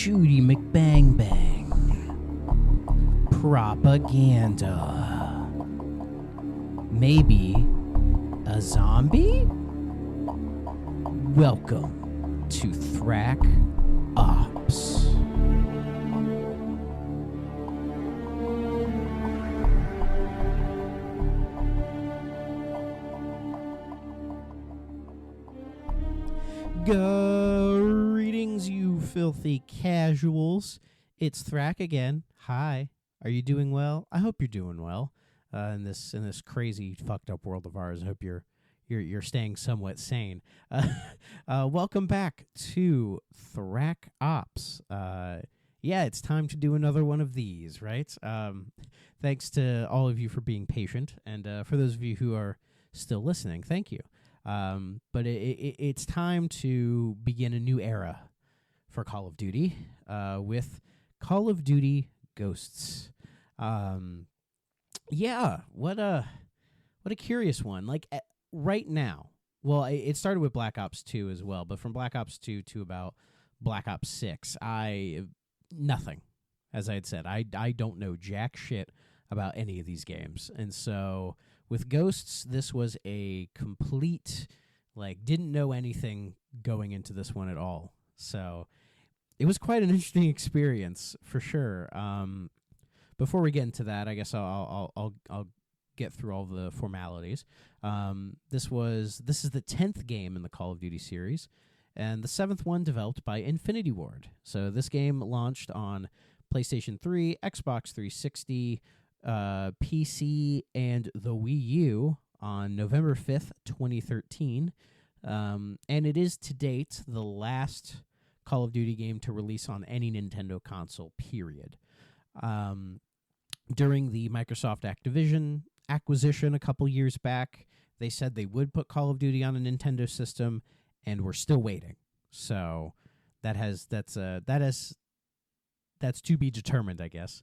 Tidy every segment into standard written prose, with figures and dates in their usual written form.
Shooty McBang Bang. Propaganda. Maybe a zombie? Welcome to Thrack Ops. Greetings, you filthy casuals. It's Thrack again. Hi. Are you doing well? I hope you're doing well. In this crazy fucked up world of ours, I hope you're staying somewhat sane. Welcome back to Thrack Ops. Yeah, it's time to do another one of these, right? Thanks to all of you for being patient, and for those of you who are still listening, thank you. But it's time to begin a new era for Call of Duty with Call of Duty Ghosts. Yeah, what a curious one. Like right now, well, it started with Black Ops 2 as well, but from Black Ops 2 to about Black Ops 6, nothing. As I had said, I don't know jack shit about any of these games, and so with Ghosts, this was a complete, didn't know anything going into this one at all. So it was quite an interesting experience for sure. Before we get into that, I guess I'll get through all the formalities. This is the 10th game in the Call of Duty series, and the 7th one developed by Infinity Ward. So this game launched on PlayStation 3, Xbox 360, PC, and the Wii U on November 5th, 2013. And it is to date the last Call of Duty game to release on any Nintendo console, period. During the Microsoft Activision acquisition a couple years back, they said they would put Call of Duty on a Nintendo system, and we're still waiting. So that's to be determined, I guess.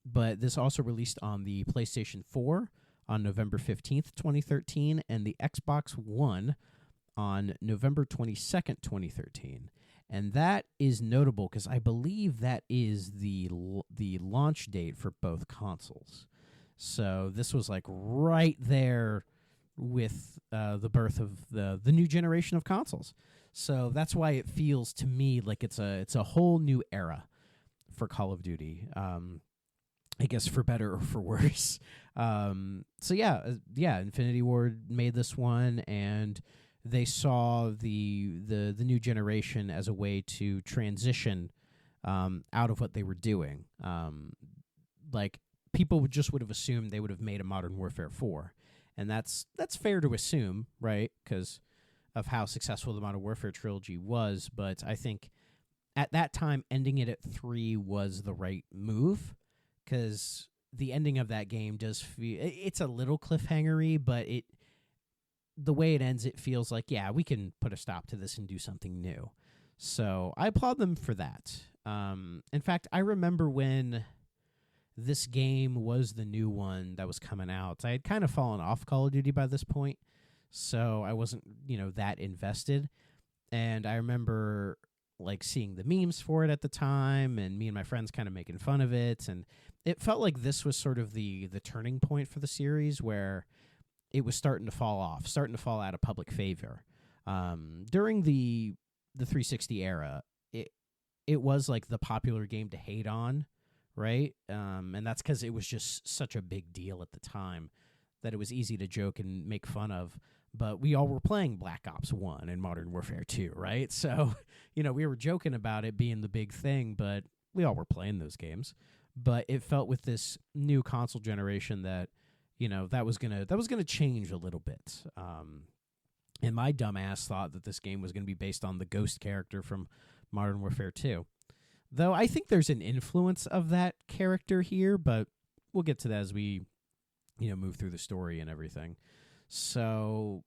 But this also released on the PlayStation 4 on November 15th, 2013, and the Xbox One on November 22nd, 2013. And that is notable because I believe that is the launch date for both consoles. So this was right there with the birth of the new generation of consoles. So that's why it feels to me like it's a whole new era for Call of Duty. I guess for better or for worse. So Infinity Ward made this one, and they saw the new generation as a way to transition out of what they were doing. People would have assumed they would have made a Modern Warfare 4, and that's fair to assume, right? Because of how successful the Modern Warfare trilogy was. But I think at that time, ending it at 3 was the right move. Because the ending of that game does feel... It's a little cliffhanger-y, but the way it ends, it feels like, yeah, we can put a stop to this and do something new. So I applaud them for that. In fact, I remember when this game was the new one that was coming out. I had kind of fallen off Call of Duty by this point, so I wasn't, that invested. And I remember seeing the memes for it at the time, and me and my friends kind of making fun of it, and it felt like this was sort of the turning point for the series where it was starting to fall out of public favor. During the 360 era, it was the popular game to hate on, right? And that's because it was just such a big deal at the time that it was easy to joke and make fun of. But we all were playing Black Ops 1 and Modern Warfare 2, right? So, we were joking about it being the big thing, but we all were playing those games. But it felt with this new console generation that, that was gonna change a little bit. And my dumbass thought that this game was gonna be based on the Ghost character from Modern Warfare 2. Though I think there's an influence of that character here, but we'll get to that as we, move through the story and everything. So,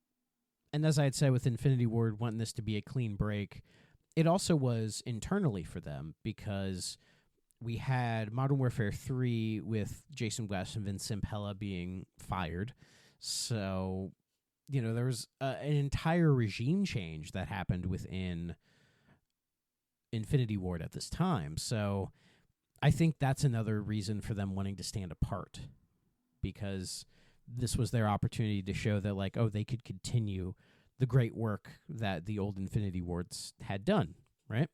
and as I had said with Infinity Ward wanting this to be a clean break, it also was internally for them because we had Modern Warfare 3 with Jason West and Vince Impella being fired. So, there was an entire regime change that happened within Infinity Ward at this time. So I think that's another reason for them wanting to stand apart, because this was their opportunity to show that, like, oh, they could continue the great work that the old Infinity Wards had done, right?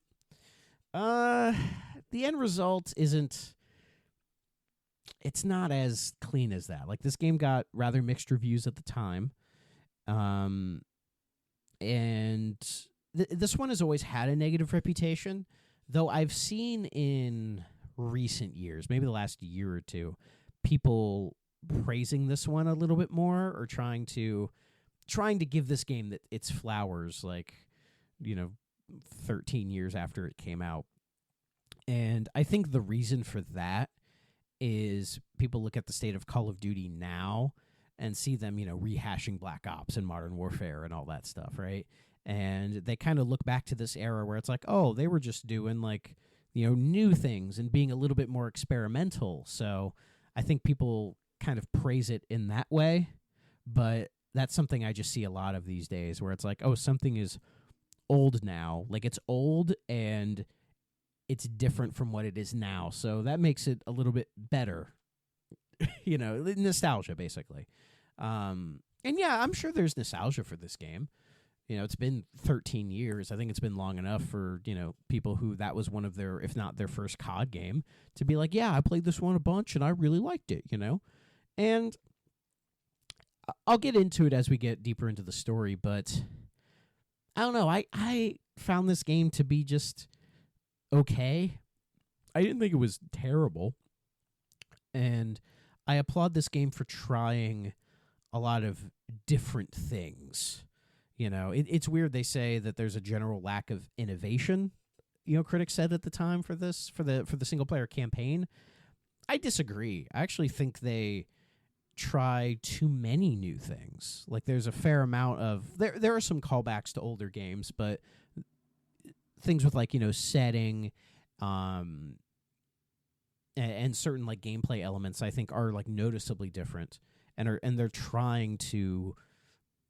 The end result isn't, it's not as clean as that. Like, this game got rather mixed reviews at the time. And this one has always had a negative reputation, though I've seen in recent years, maybe the last year or two, people praising this one a little bit more, or trying to give this game that its flowers, like, 13 years after it came out. And I think the reason for that is people look at the state of Call of Duty now and see them, rehashing Black Ops and Modern Warfare and all that stuff, right? And they kind of look back to this era where it's like, oh, they were just doing, like, new things and being a little bit more experimental. So I think people kind of praise it in that way, but that's something I just see a lot of these days, where it's like, oh, something is old now. Like, it's old and it's different from what it is now. So that makes it a little bit better. Nostalgia, basically. And yeah, I'm sure there's nostalgia for this game. It's been 13 years. I think it's been long enough for, people who that was one of their, if not their first COD game, to be like, yeah, I played this one a bunch and I really liked it, And I'll get into it as we get deeper into the story, but I don't know. I found this game to be just okay. I didn't think it was terrible. And I applaud this game for trying a lot of different things. It's weird they say that there's a general lack of innovation, critics said at the time for this, for the single player campaign. I disagree. I actually think they try too many new things. Like, there's a fair amount of, there are some callbacks to older games, but things with, like, setting, and certain, like, gameplay elements, I think, are, like, noticeably different, and they're trying to,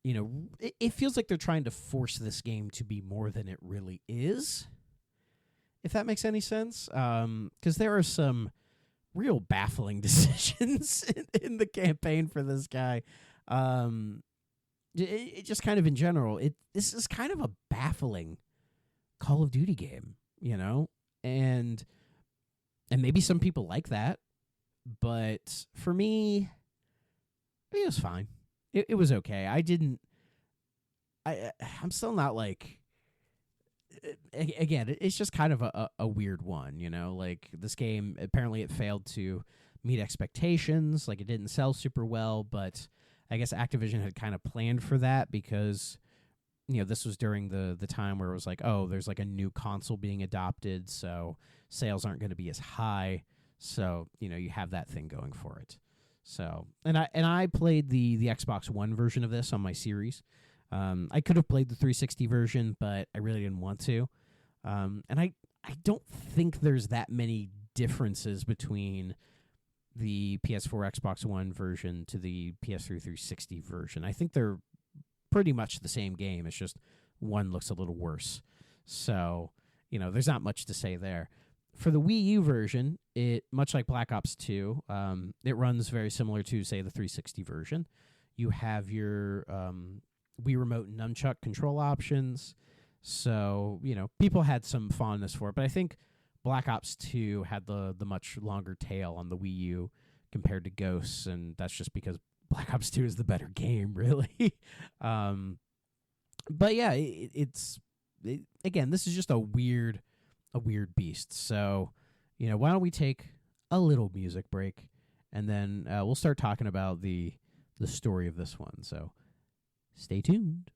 it feels like they're trying to force this game to be more than it really is, if that makes any sense. Because there are some real baffling decisions in the campaign for this guy. It just kind of in general, this is kind of a baffling Call of Duty game, and maybe some people like that, but for me, it was fine. It was okay. I'm still not, like, again, it's just kind of a weird one, like, this game, apparently it failed to meet expectations. Like, it didn't sell super well, but I guess Activision had kind of planned for that, because this was during the time where it was like, oh, there's, like, a new console being adopted, so sales aren't going to be as high. So, you have that thing going for it. So, and I played the Xbox One version of this on my Series. I could have played the 360 version, but I really didn't want to. And I don't think there's that many differences between the PS4 Xbox One version to the PS3 360 version. I think they're pretty much the same game. It's just one looks a little worse. So, there's not much to say there. For the Wii U version, it, much like Black Ops 2, it runs very similar to, say, the 360 version. You have your Wii Remote and Nunchuck control options. So, people had some fondness for it. But I think Black Ops 2 had the much longer tail on the Wii U compared to Ghosts, and that's just because Black Ops 2 is the better game, really. But yeah, again, this is just a weird beast. So, why don't we take a little music break, and then we'll start talking about the story of this one. So, stay tuned.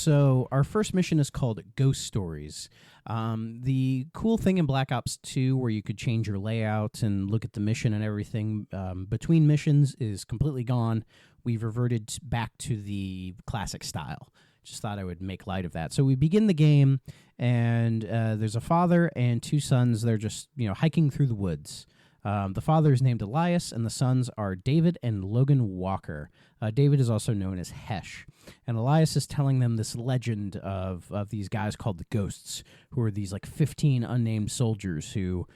So our first mission is called Ghost Stories. The cool thing in Black Ops 2, where you could change your layout and look at the mission and everything between missions, is completely gone. We've reverted back to the classic style. Just thought I would make light of that. So we begin the game, and there's a father and two sons. They're just hiking through the woods. The father is named Elias, and the sons are David and Logan Walker. David is also known as Hesh. And Elias is telling them this legend of these guys called the Ghosts, who are these 15 unnamed soldiers who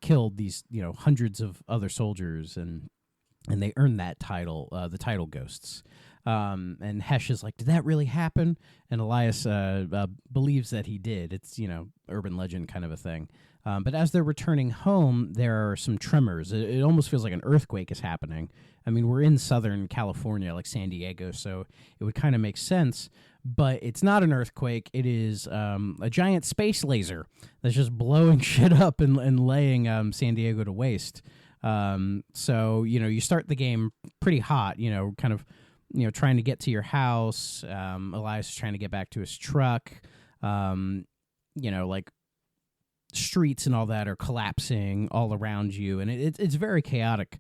killed these hundreds of other soldiers, and they earned that title, the title Ghosts. And Hesh is like, did that really happen? And Elias believes that he did. It's, urban legend kind of a thing. But as they're returning home, there are some tremors. It almost feels like an earthquake is happening. I mean, we're in Southern California, like San Diego, so it would kind of make sense. But it's not an earthquake. It is a giant space laser that's just blowing shit up and laying San Diego to waste. So, you start the game pretty hot, kind of, trying to get to your house. Elias is trying to get back to his truck. Streets and all that are collapsing all around you, and it's very chaotic,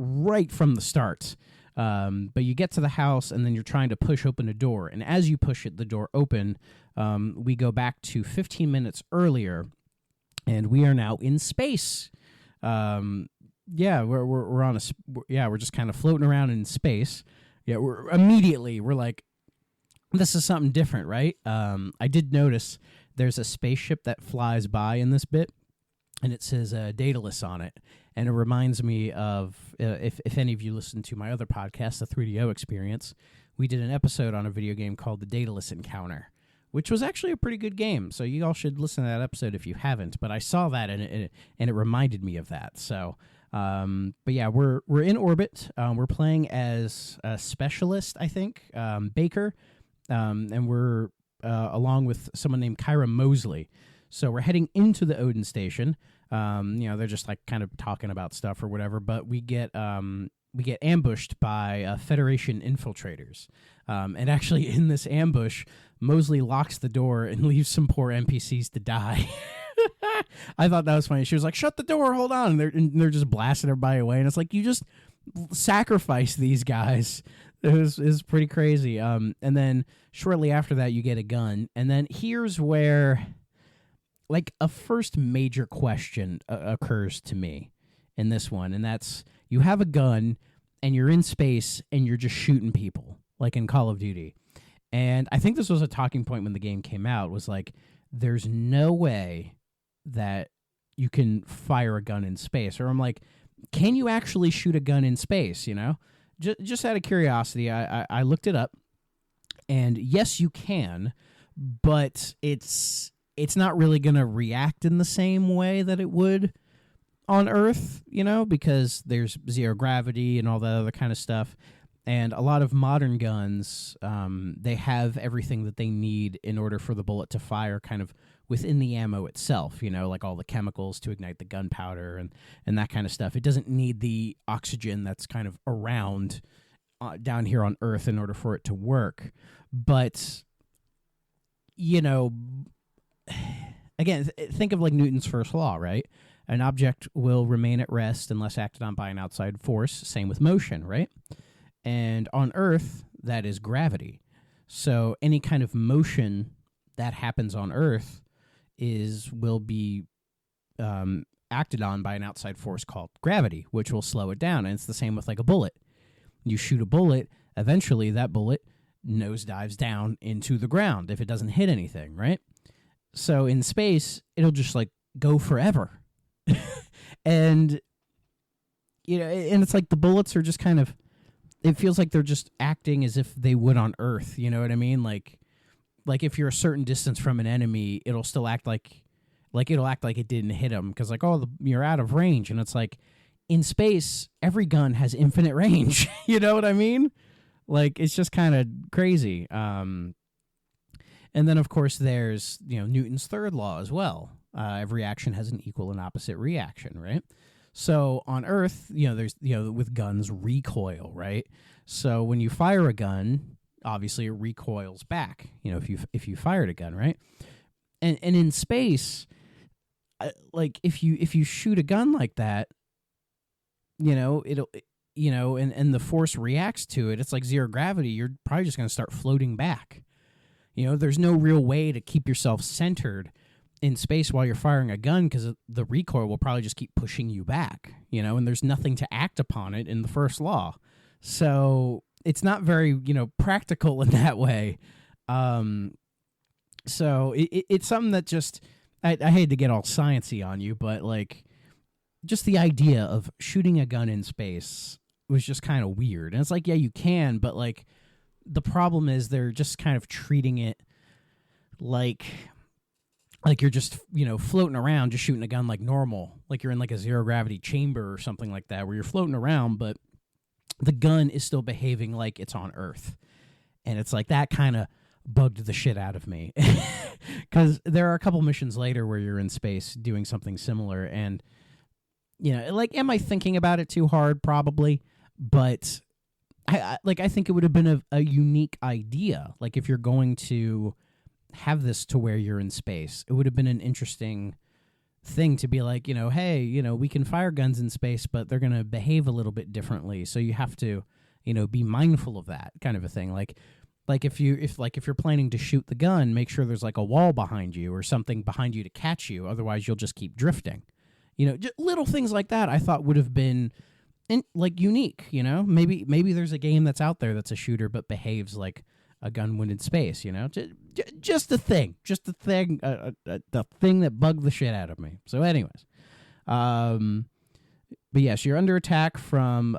right from the start. But you get to the house, and then you're trying to push open a door, and as you push the door open, we go back to 15 minutes earlier, and we are now in space. We're just kind of floating around in space. Yeah, we're like, this is something different, right? I did notice there's a spaceship that flies by in this bit, and it says Daedalus on it. And it reminds me of, if any of you listen to my other podcast, the 3DO Experience, we did an episode on a video game called The Daedalus Encounter, which was actually a pretty good game. So you all should listen to that episode if you haven't. But I saw that, and it reminded me of that. So, but yeah, we're in orbit. We're playing as a specialist, I think, Baker, and we're along with someone named Kyra Mosley. So we're heading into the Odin station. They're just kind of talking about stuff or whatever, but we get ambushed by Federation infiltrators. And actually in this ambush, Mosley locks the door and leaves some poor NPCs to die. I thought that was funny. She was like, shut the door, hold on. And they're just blasting everybody away. And it's like, you just sacrifice these guys. It was pretty crazy. And then shortly after that, you get a gun. And then here's where a first major question occurs to me in this one. And that's, you have a gun and you're in space and you're just shooting people, like in Call of Duty. And I think this was a talking point when the game came out, was there's no way that you can fire a gun in space. Or I'm like, can you actually shoot a gun in space, Just out of curiosity, I looked it up, and yes, you can, but it's not really going to react in the same way that it would on Earth, because there's zero gravity and all that other kind of stuff. And a lot of modern guns, they have everything that they need in order for the bullet to fire kind of within the ammo itself, all the chemicals to ignite the gunpowder and that kind of stuff. It doesn't need the oxygen that's kind of around down here on Earth in order for it to work. But, again, think of Newton's first law, right? An object will remain at rest unless acted on by an outside force. Same with motion, right? And on Earth, that is gravity. So any kind of motion that happens on Earth will be acted on by an outside force called gravity, which will slow it down. And it's the same with a bullet. You shoot a bullet, eventually that bullet nosedives down into the ground if it doesn't hit anything, right? So in space, it'll just go forever. And and it's the bullets are just kind of, it feels like they're just acting as if they would on Earth, you know what I mean? Like if you're a certain distance from an enemy, it'll still act like it didn't hit them because you're out of range. And it's in space, every gun has infinite range. You know what I mean? It's just kind of crazy. And then of course there's Newton's third law as well. Every action has an equal and opposite reaction, right? So on Earth, there's with guns recoil, right? So when you fire a gun, obviously it recoils back, if you fired a gun, right? And in space, like if you shoot a gun like that, it'll and the force reacts to it. It's like zero gravity. You're probably just going to start floating back. There's no real way to keep yourself centered in space while you're firing a gun because the recoil will probably just keep pushing you back, and there's nothing to act upon it in the first law. So it's not very, practical in that way. So it's something that just, I hate to get all sciencey on you, but like just the idea of shooting a gun in space was just kind of weird. And it's like, yeah, you can, but like the problem is they're just kind of treating it like you're just, floating around, just shooting a gun like normal, like you're in like a zero gravity chamber or something like that, where you're floating around, but the gun is still behaving like it's on Earth. And it's like that kind of bugged the shit out of me, because there are a couple missions later where you're in space doing something similar, and like, am I thinking about it too hard? Probably, but I think it would have been a unique idea. Like if you're going to have this to where you're in space, it would have been an interesting thing to be like, hey, we can fire guns in space, but they're going to behave a little bit differently. So you have to, be mindful of that kind of a thing. Like if you're planning to shoot the gun, make sure there's like a wall behind you or something behind you to catch you. Otherwise you'll just keep drifting. Just little things like that I thought would have been unique. Maybe there's a game that's out there that's a shooter but behaves like a gun when in space. Just the thing, the thing that bugged the shit out of me. So, anyways, but yes, you're under attack from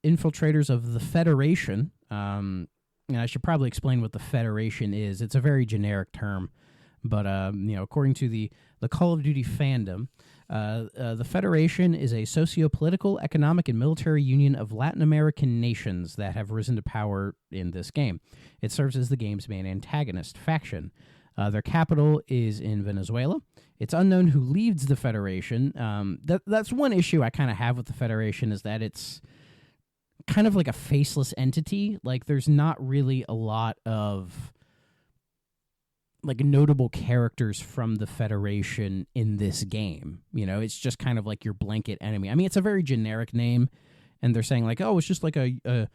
infiltrators of the Federation. And I should probably explain what the Federation is. It's a very generic term, but according to the Call of Duty fandom, the Federation is a socio-political, economic, and military union of Latin American nations that have risen to power in this game. It serves as the game's main antagonist faction. Their capital is in Venezuela. It's unknown who leads the Federation. That's one issue I kind of have with the Federation, is that it's kind of like a faceless entity. Like there's not really a lot of like notable characters from the Federation in this game. It's just kind of like your blanket enemy. I mean, it's a very generic name, and they're saying like, oh, it's just like a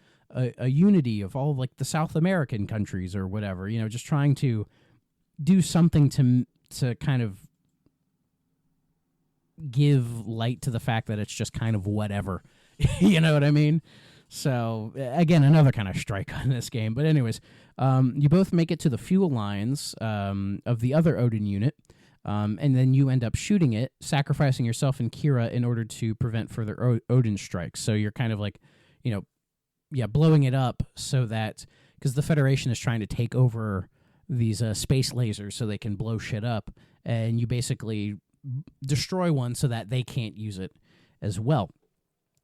unity of all like the South American countries or whatever. Just trying to do something to kind of give light to the fact that it's just kind of whatever. You know what I mean? So, again, another kind of strike on this game. But anyways, you both make it to the fuel lines of the other Odin unit, and then you end up shooting it, sacrificing yourself and Kira in order to prevent further Odin strikes. So you're kind of like, blowing it up so that, because the Federation is trying to take over these space lasers so they can blow shit up, and you basically destroy one so that they can't use it as well.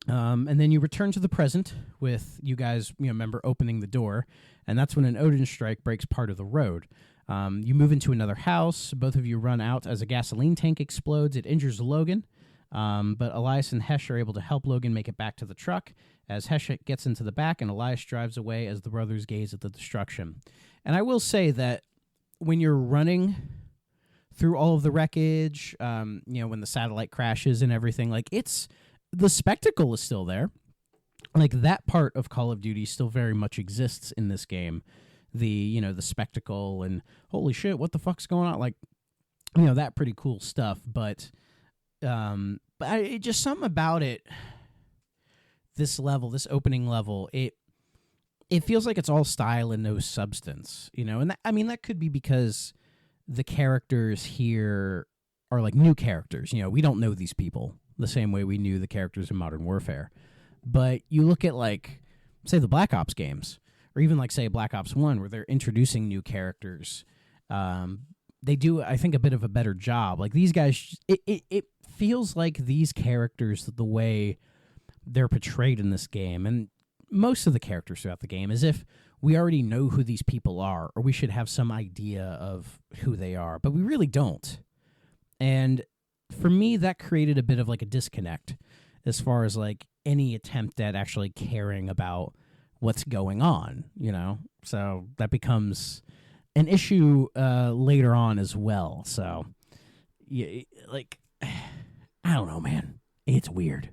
And then you return to the present with you guys, remember opening the door, and that's when an Odin strike breaks part of the road. You move into another house. Both of you run out as a gasoline tank explodes. It injures Logan, but Elias and Hesh are able to help Logan make it back to the truck as Hesh gets into the back and Elias drives away as the brothers gaze at the destruction. And I will say that when you're running through all of the wreckage, when the satellite crashes and everything, like the spectacle is still there. Like that part of Call of Duty still very much exists in this game. The spectacle and holy shit, what the fuck's going on? Like, that pretty cool stuff. But just something about it. This opening level, it feels like it's all style and no substance, and that could be because the characters here are like new characters. We don't know these people the same way we knew the characters in Modern Warfare. But you look at, like, say, the Black Ops games, or even, like, say, Black Ops 1, where they're introducing new characters. They do, I think, a bit of a better job. Like, these guys, it feels like these characters, the way they're portrayed in this game, and most of the characters throughout the game, as if we already know who these people are, or we should have some idea of who they are, but we really don't. And for me, that created a bit of like a disconnect as far as like any attempt at actually caring about what's going on, So that becomes an issue later on as well. So, yeah, like, I don't know, man. It's weird.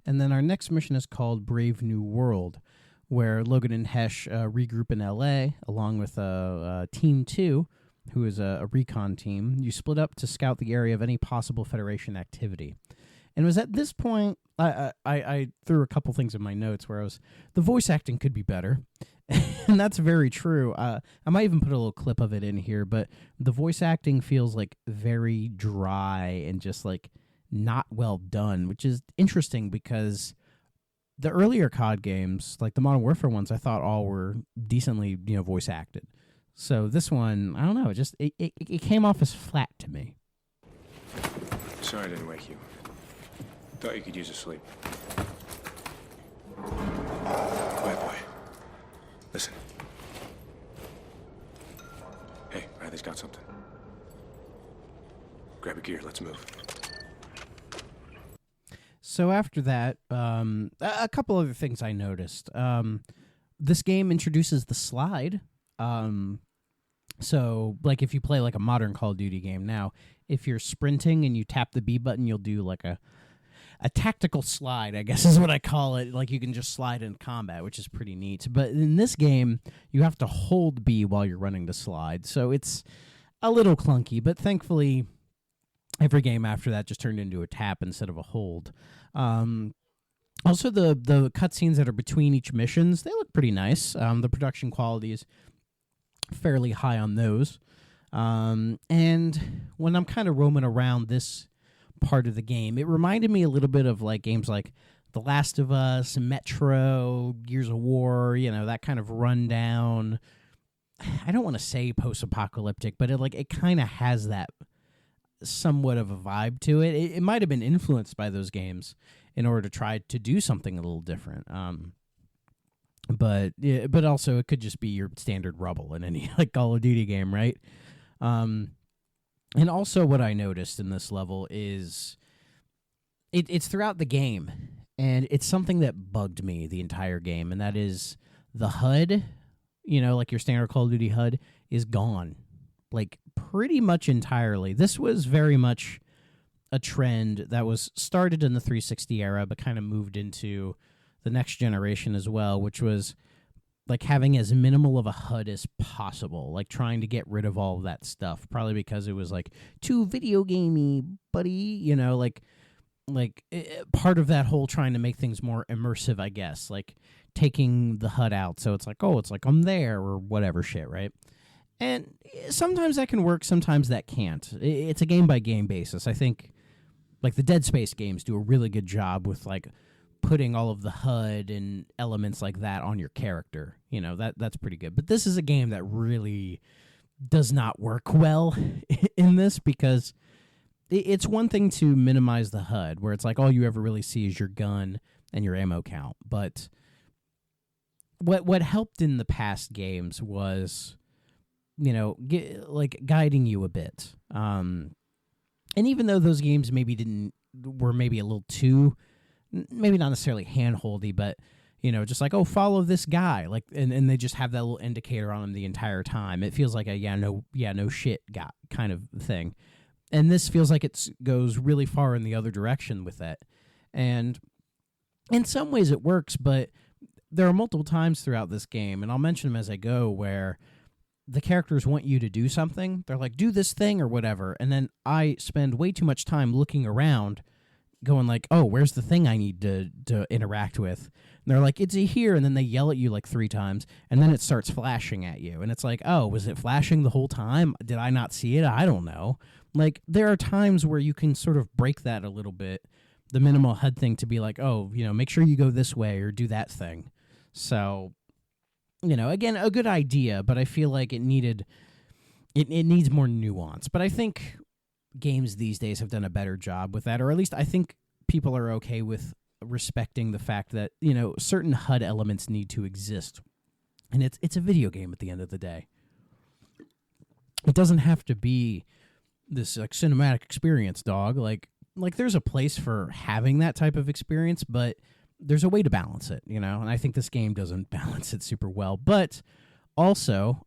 And then our next mission is called Brave New World, where Logan and Hesh regroup in L.A. along with Team 2, who is a recon team. You split up to scout the area of any possible Federation activity. And it was at this point, I threw a couple things in my notes where the voice acting could be better. And that's very true. I might even put a little clip of it in here, but the voice acting feels like very dry and just like not well done, which is interesting because the earlier COD games, like the Modern Warfare ones, I thought all were decently, voice acted. So this one, I don't know, it came off as flat to me. Sorry I didn't wake you. Thought you could use a sleep. Quiet, boy. Listen. Hey, Riley's got something. Grab a gear, let's move. So after that, a couple other things I noticed. This game introduces the slide. So, like, if you play like a modern Call of Duty game now, if you're sprinting and you tap the B button, you'll do like a tactical slide, I guess is what I call it. Like, you can just slide in combat, which is pretty neat. But in this game, you have to hold B while you're running the slide. So it's a little clunky, but thankfully every game after that just turned into a tap instead of a hold. Also, the cutscenes that are between each missions, they look pretty nice. The production quality is fairly high on those. And when I'm kind of roaming around this part of the game, it reminded me a little bit of like games like The Last of Us, Metro, Gears of War, that kind of rundown. I don't want to say post-apocalyptic, but it kind of has that somewhat of a vibe to it. It might have been influenced by those games in order to try to do something a little different. But also it could just be your standard rubble in any like Call of Duty game, right? And also what I noticed in this level is it's throughout the game, and it's something that bugged me the entire game, and that is the HUD, like your standard Call of Duty HUD, is gone. Like, pretty much entirely. This was very much a trend that was started in the 360 era, but kind of moved into the next generation as well, which was like having as minimal of a HUD as possible, like trying to get rid of all of that stuff, probably because it was like too video gamey, buddy, part of that whole trying to make things more immersive, I guess, like taking the HUD out. So it's like, oh, it's like I'm there or whatever shit, right? And sometimes that can work, sometimes that can't. It's a game-by-game basis. I think like the Dead Space games do a really good job with like putting all of the HUD and elements like that on your character. That's pretty good. But this is a game that really does not work well in this, because it's one thing to minimize the HUD, where it's like all you ever really see is your gun and your ammo count. But what helped in the past games was, guiding you a bit. And even though those games were maybe a little too, maybe not necessarily hand-holdy, but, just like, oh, follow this guy. Like, and they just have that little indicator on them the entire time. It feels like a no shit guy kind of thing. And this feels like it goes really far in the other direction with that. And in some ways it works, but there are multiple times throughout this game, and I'll mention them as I go, where the characters want you to do something. They're like, do this thing or whatever. And then I spend way too much time looking around going like, oh, where's the thing I need to interact with? And they're like, it's here. And then they yell at you like 3 times, and then it starts flashing at you. And it's like, oh, was it flashing the whole time? Did I not see it? I don't know. Like, there are times where you can sort of break that a little bit, the minimal HUD thing, to be like, oh, make sure you go this way or do that thing. So, again, a good idea, but I feel like it needs more nuance. But I think games these days have done a better job with that, or at least I think people are okay with respecting the fact that, certain HUD elements need to exist. And it's a video game at the end of the day. It doesn't have to be this like cinematic experience, dog. Like there's a place for having that type of experience, but there's a way to balance it, you know, and I think this game doesn't balance it super well. But also,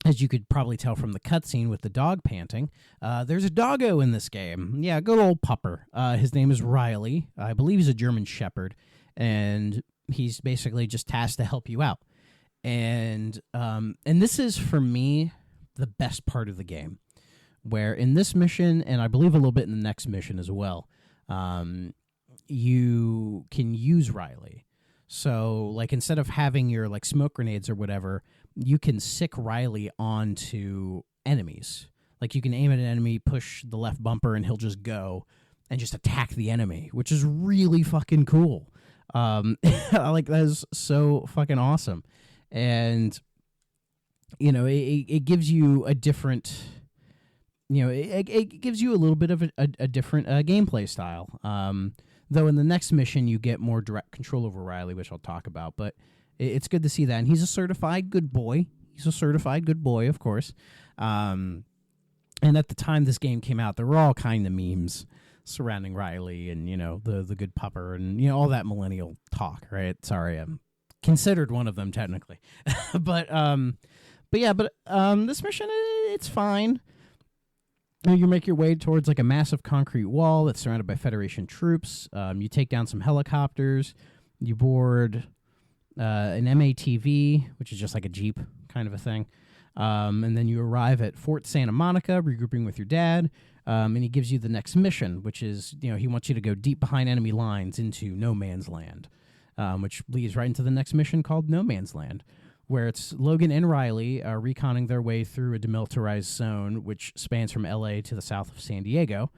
as you could probably tell from the cutscene with the dog panting, there's a doggo in this game. Yeah, good old Pupper. His name is Riley. I believe he's a German Shepherd, and he's basically just tasked to help you out. And this is, for me, the best part of the game, where in this mission, and I believe a little bit in the next mission as well, you can use Riley. So, like, instead of having your, like, smoke grenades or whatever, you can sick Riley onto enemies. Like, you can aim at an enemy, push the left bumper, and he'll just go and just attack the enemy, which is really fucking cool. Like, that is so fucking awesome. And, you know, it gives you a different, you know, it gives you a little bit of a different gameplay style. Though in the next mission, you get more direct control over Riley, which I'll talk about. But it's good to see that. And he's a certified good boy. He's a certified good boy, of course. And at the time this game came out, there were all kind of memes surrounding Riley and, you know, the good pupper and, you know, all that millennial talk, right? Sorry, I'm considered one of them technically. But this mission, it's fine. You make your way towards like a massive concrete wall that's surrounded by Federation troops. You take down some helicopters. You board an MATV, which is just like a Jeep kind of a thing. And then you arrive at Fort Santa Monica, regrouping with your dad. And he gives you the next mission, which is, you know, he wants you to go deep behind enemy lines into no man's land, which leads right into the next mission called No Man's Land, where it's Logan and Riley reconning their way through a demilitarized zone, which spans from L.A. to the south of San Diego,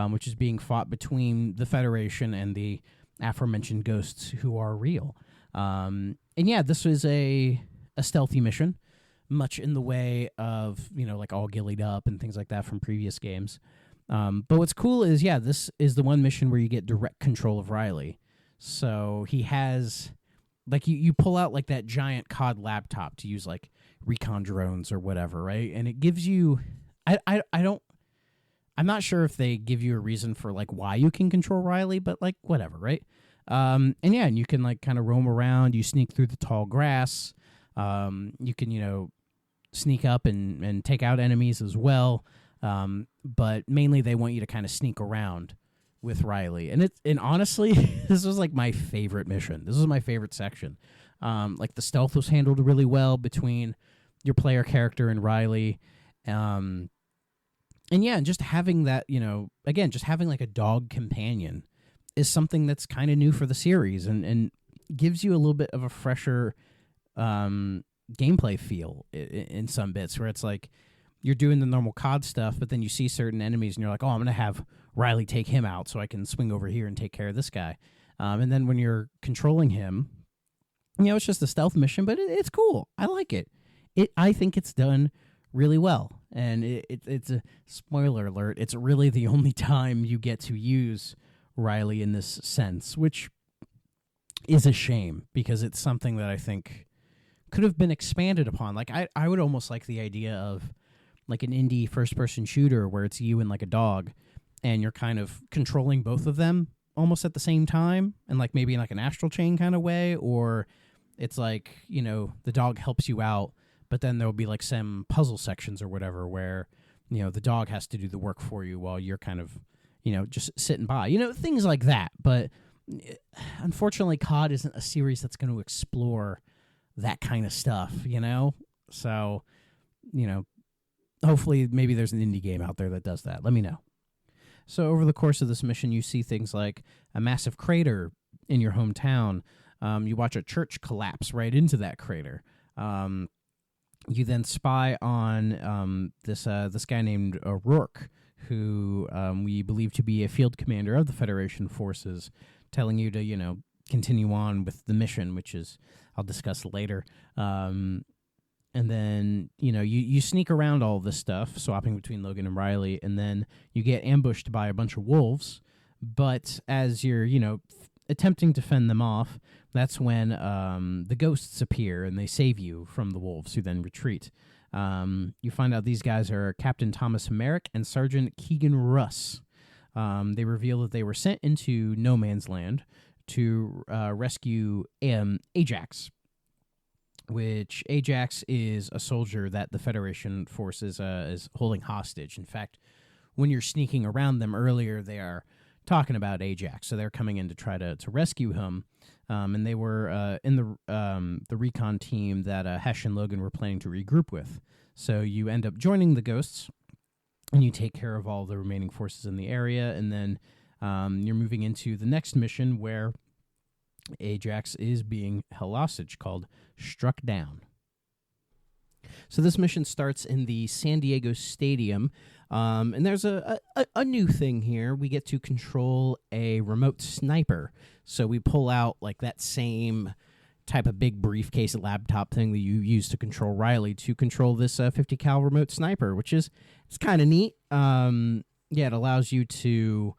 which is being fought between the Federation and the aforementioned ghosts who are real. And yeah, this is a stealthy mission, much in the way of, you know, like All Gillied Up and things like that from previous games. But what's cool is, yeah, this is the one mission where you get direct control of Riley. So he has... Like, you pull out, like, that giant COD laptop to use, like, recon drones or whatever, right? And it gives you... I'm not sure if they give you a reason for, like, why you can control Riley, but, like, whatever, right? And you can, like, kind of roam around. You sneak through the tall grass. You can, you know, sneak up and take out enemies as well. But mainly they want you to kind of sneak around with Riley, and honestly, this was like my favorite mission. This was my favorite section. Like the stealth was handled really well between your player character and Riley, and yeah, and just having that, you know, again, just having like a dog companion is something that's kind of new for the series, and gives you a little bit of a fresher gameplay feel in some bits where it's like you're doing the normal COD stuff, but then you see certain enemies and you're like, oh, I'm gonna have Riley take him out so I can swing over here and take care of this guy. And then when you're controlling him, you know, it's just a stealth mission, but it's cool. I like it. I think it's done really well. And it's a spoiler alert. It's really the only time you get to use Riley in this sense, which is a shame because it's something that I think could have been expanded upon. Like, I would almost like the idea of like an indie first-person shooter where it's you and like a dog, and you're kind of controlling both of them almost at the same time, and like maybe in like an astral chain kind of way, or it's like, you know, the dog helps you out, but then there'll be like some puzzle sections or whatever where, you know, the dog has to do the work for you while you're kind of, you know, just sitting by, you know, things like that. But unfortunately, COD isn't a series that's going to explore that kind of stuff, you know? So, you know, hopefully maybe there's an indie game out there that does that. Let me know. So over the course of this mission, you see things like a massive crater in your hometown. You watch a church collapse right into that crater. You then spy on this guy named Rourke, who we believe to be a field commander of the Federation forces, telling you to, you know, continue on with the mission, which is I'll discuss later. And then, you know, you sneak around all this stuff, swapping between Logan and Riley, and then you get ambushed by a bunch of wolves. But as you're, you know, attempting to fend them off, that's when the ghosts appear and they save you from the wolves, who then retreat. You find out these guys are Captain Thomas Merrick and Sergeant Keegan Russ. They reveal that they were sent into no man's land to rescue Ajax, which Ajax is a soldier that the Federation forces is holding hostage. In fact, when you're sneaking around them earlier, they are talking about Ajax, so they're coming in to try to rescue him. And they were in the recon team that Hesh and Logan were planning to regroup with. So you end up joining the Ghosts, and you take care of all the remaining forces in the area, and then you're moving into the next mission where Ajax is being held hostage, called Struck Down. So this mission starts in the San Diego Stadium, and there's a new thing here. We get to control a remote sniper. So we pull out like that same type of big briefcase laptop thing that you use to control Riley to control this 50 cal remote sniper, which is it's kind of neat. It allows you to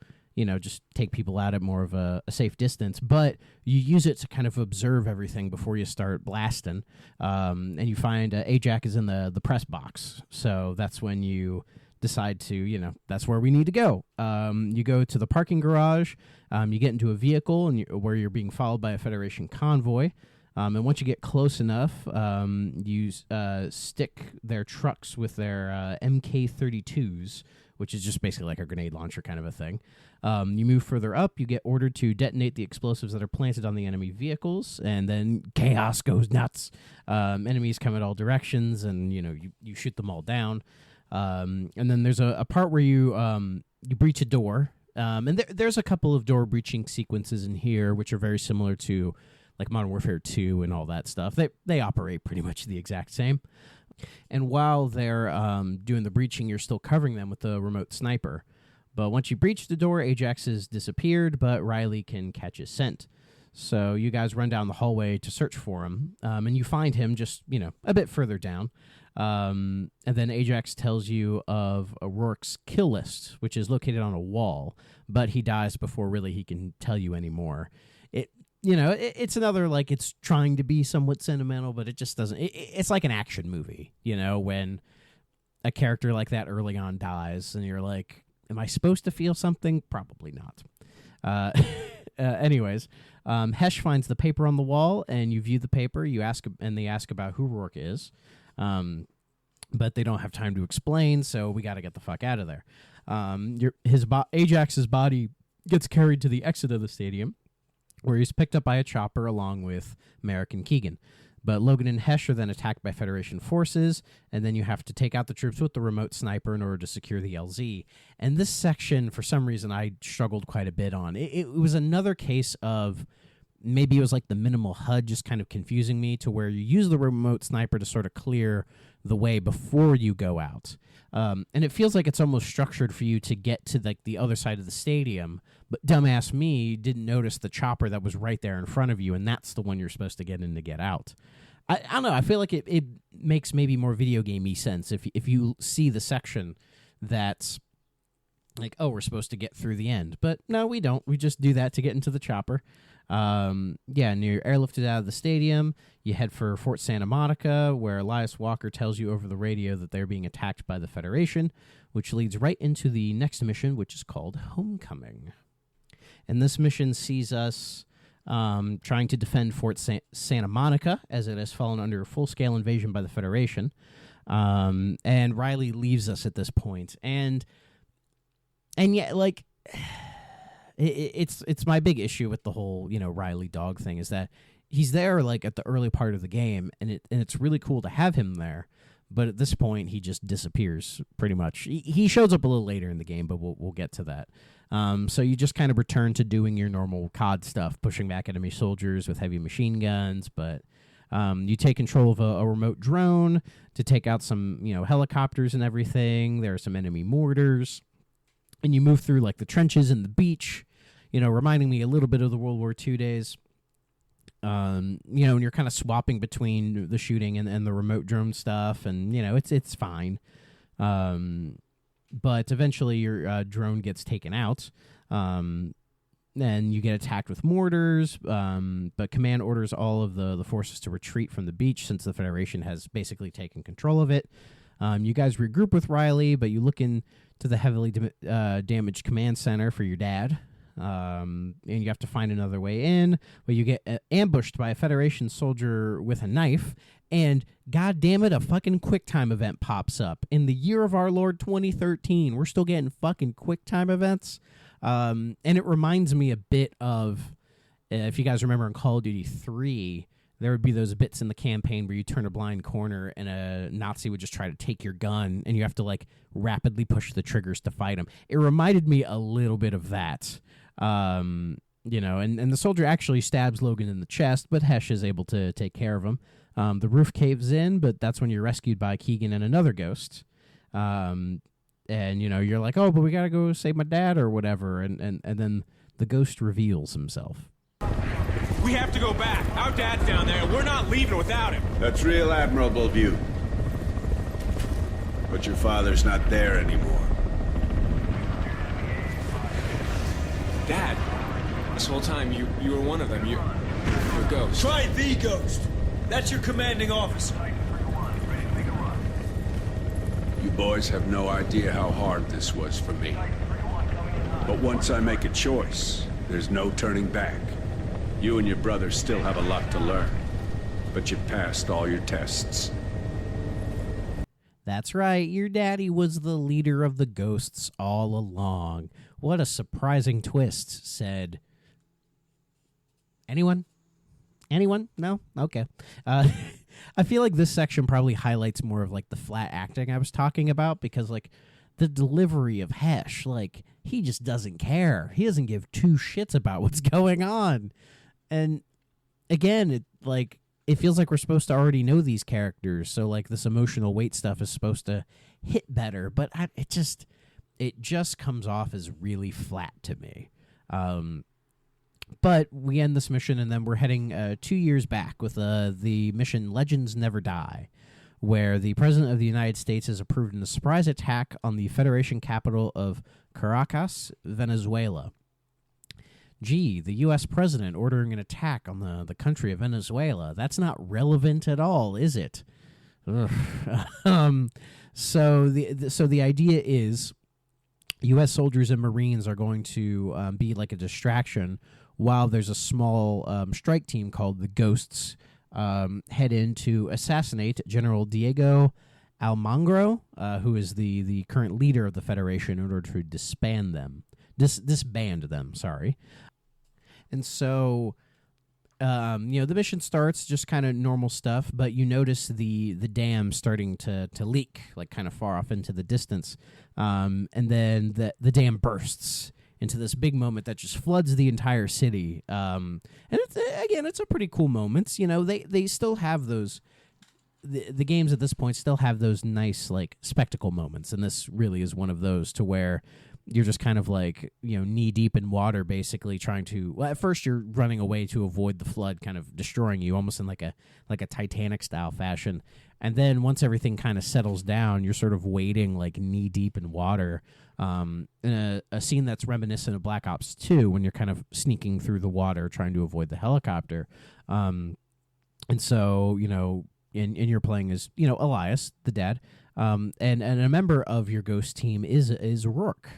just take people out at more of a safe distance, but you use it to kind of observe everything before you start blasting. And you find Ajax is in the press box, so that's when you decide to, that's where we need to go. You go to the parking garage, you get into a vehicle where you're being followed by a Federation convoy. And once you get close enough, you stick their trucks with their MK-32s, which is just basically like a grenade launcher kind of a thing. You move further up, you get ordered to detonate the explosives that are planted on the enemy vehicles, and then chaos goes nuts. Enemies come in all directions, and you shoot them all down. And then there's a part where you breach a door, and there's a couple of door breaching sequences in here, which are very similar to like Modern Warfare 2 and all that stuff. They operate pretty much the exact same. And while they're doing the breaching, you're still covering them with the remote sniper. But once you breach the door, Ajax has disappeared, but Riley can catch his scent. So you guys run down the hallway to search for him, and you find him just, a bit further down. And then Ajax tells you of O'Rourke's kill list, which is located on a wall, but he dies before really he can tell you anymore. It's another, like, it's trying to be somewhat sentimental, but it just doesn't. It's like an action movie, when a character like that early on dies, and you're like, am I supposed to feel something? Probably not. Anyways, Hesh finds the paper on the wall, and you view the paper. They ask about who Rourke is, but they don't have time to explain, so we got to get the fuck out of there. Ajax's body gets carried to the exit of the stadium, where he's picked up by a chopper along with Merrick and Keegan. But Logan and Hesh are then attacked by Federation forces, and then you have to take out the troops with the remote sniper in order to secure the LZ. And this section, for some reason, I struggled quite a bit on. It was another case of maybe it was like the minimal HUD just kind of confusing me, to where you use the remote sniper to sort of clear the way before you go out. And it feels like it's almost structured for you to get to like the other side of the stadium, but dumbass me didn't notice the chopper that was right there in front of you, and that's the one you're supposed to get in to get out. I don't know. I feel like it makes maybe more video gamey sense if you see the section that's like, oh, we're supposed to get through the end. But no, we don't. We just do that to get into the chopper. And you're airlifted out of the stadium. You head for Fort Santa Monica, where Elias Walker tells you over the radio that they're being attacked by the Federation, which leads right into the next mission, which is called Homecoming. And this mission sees us trying to defend Fort Santa Monica, as it has fallen under a full-scale invasion by the Federation. And Riley leaves us at this point. And yeah, like, it's my big issue with the whole, Riley dog thing, is that he's there, like, at the early part of the game, and it's really cool to have him there. But at this point, he just disappears, pretty much. He shows up a little later in the game, but we'll get to that. So you just kind of return to doing your normal COD stuff, pushing back enemy soldiers with heavy machine guns, but you take control of a remote drone to take out some, helicopters and everything. There are some enemy mortars, and you move through, like, the trenches and the beach, reminding me a little bit of the World War II days. And you're kind of swapping between the shooting and the remote drone stuff, and, it's fine. But eventually your drone gets taken out, and you get attacked with mortars, but command orders all of the forces to retreat from the beach since the Federation has basically taken control of it. You guys regroup with Riley, but you look into to the heavily damaged command center for your dad. And you have to find another way in, but you get ambushed by a Federation soldier with a knife, and god damn it, a fucking QuickTime event pops up. In the year of our Lord 2013, we're still getting fucking QuickTime events. And it reminds me a bit of, if you guys remember in Call of Duty 3, there would be those bits in the campaign where you turn a blind corner and a Nazi would just try to take your gun, and you have to like rapidly push the triggers to fight him. It reminded me a little bit of that. You know, and the soldier actually stabs Logan in the chest, but Hesh is able to take care of him. The roof caves in, but that's when you're rescued by Keegan and another ghost. And, you know, you're like, oh, but we got to go save my dad or whatever. And then the ghost reveals himself. We have to go back. Our dad's down there, and we're not leaving without him. That's real admirable of you. But your father's not there anymore. Dad, this whole time you were one of them. You're a ghost. Try the ghost. That's your commanding officer. You boys have no idea how hard this was for me. But once I make a choice, there's no turning back. You and your brother still have a lot to learn, but you passed all your tests. That's right, your daddy was the leader of the ghosts all along. What a surprising twist, said... Anyone? Anyone? No? Okay. I feel like this section probably highlights more of like the flat acting I was talking about, because like the delivery of Hesh, like he just doesn't care. He doesn't give two shits about what's going on. And again, it feels like we're supposed to already know these characters, so like this emotional weight stuff is supposed to hit better, but it just comes off as really flat to me. But we end this mission, and then we're heading 2 years back with the mission Legends Never Die, where the President of the United States has approved a surprise attack on the Federation capital of Caracas, Venezuela. Gee, the U.S. president ordering an attack on the country of Venezuela. That's not relevant at all, is it? So the idea is U.S. soldiers and Marines are going to be like a distraction while there's a small strike team called the Ghosts head in to assassinate General Diego Almagro, who is the current leader of the Federation, in order to disband them. And so, the mission starts just kind of normal stuff, but you notice the dam starting to leak, like kind of far off into the distance, and then the dam bursts into this big moment that just floods the entire city. And it's a pretty cool moment. You know, they still have those. The games at this point still have those nice like spectacle moments, and this really is one of those, to where you're just kind of like, you know, knee deep in water, basically trying to. Well, at first you're running away to avoid the flood kind of destroying you, almost in like a Titanic style fashion. And then once everything kind of settles down, you're sort of wading like knee deep in water. In a scene that's reminiscent of Black Ops 2, when you're kind of sneaking through the water trying to avoid the helicopter. And so, you know, and you're playing as, you know, Elias, the dad. And a member of your ghost team is Rourke,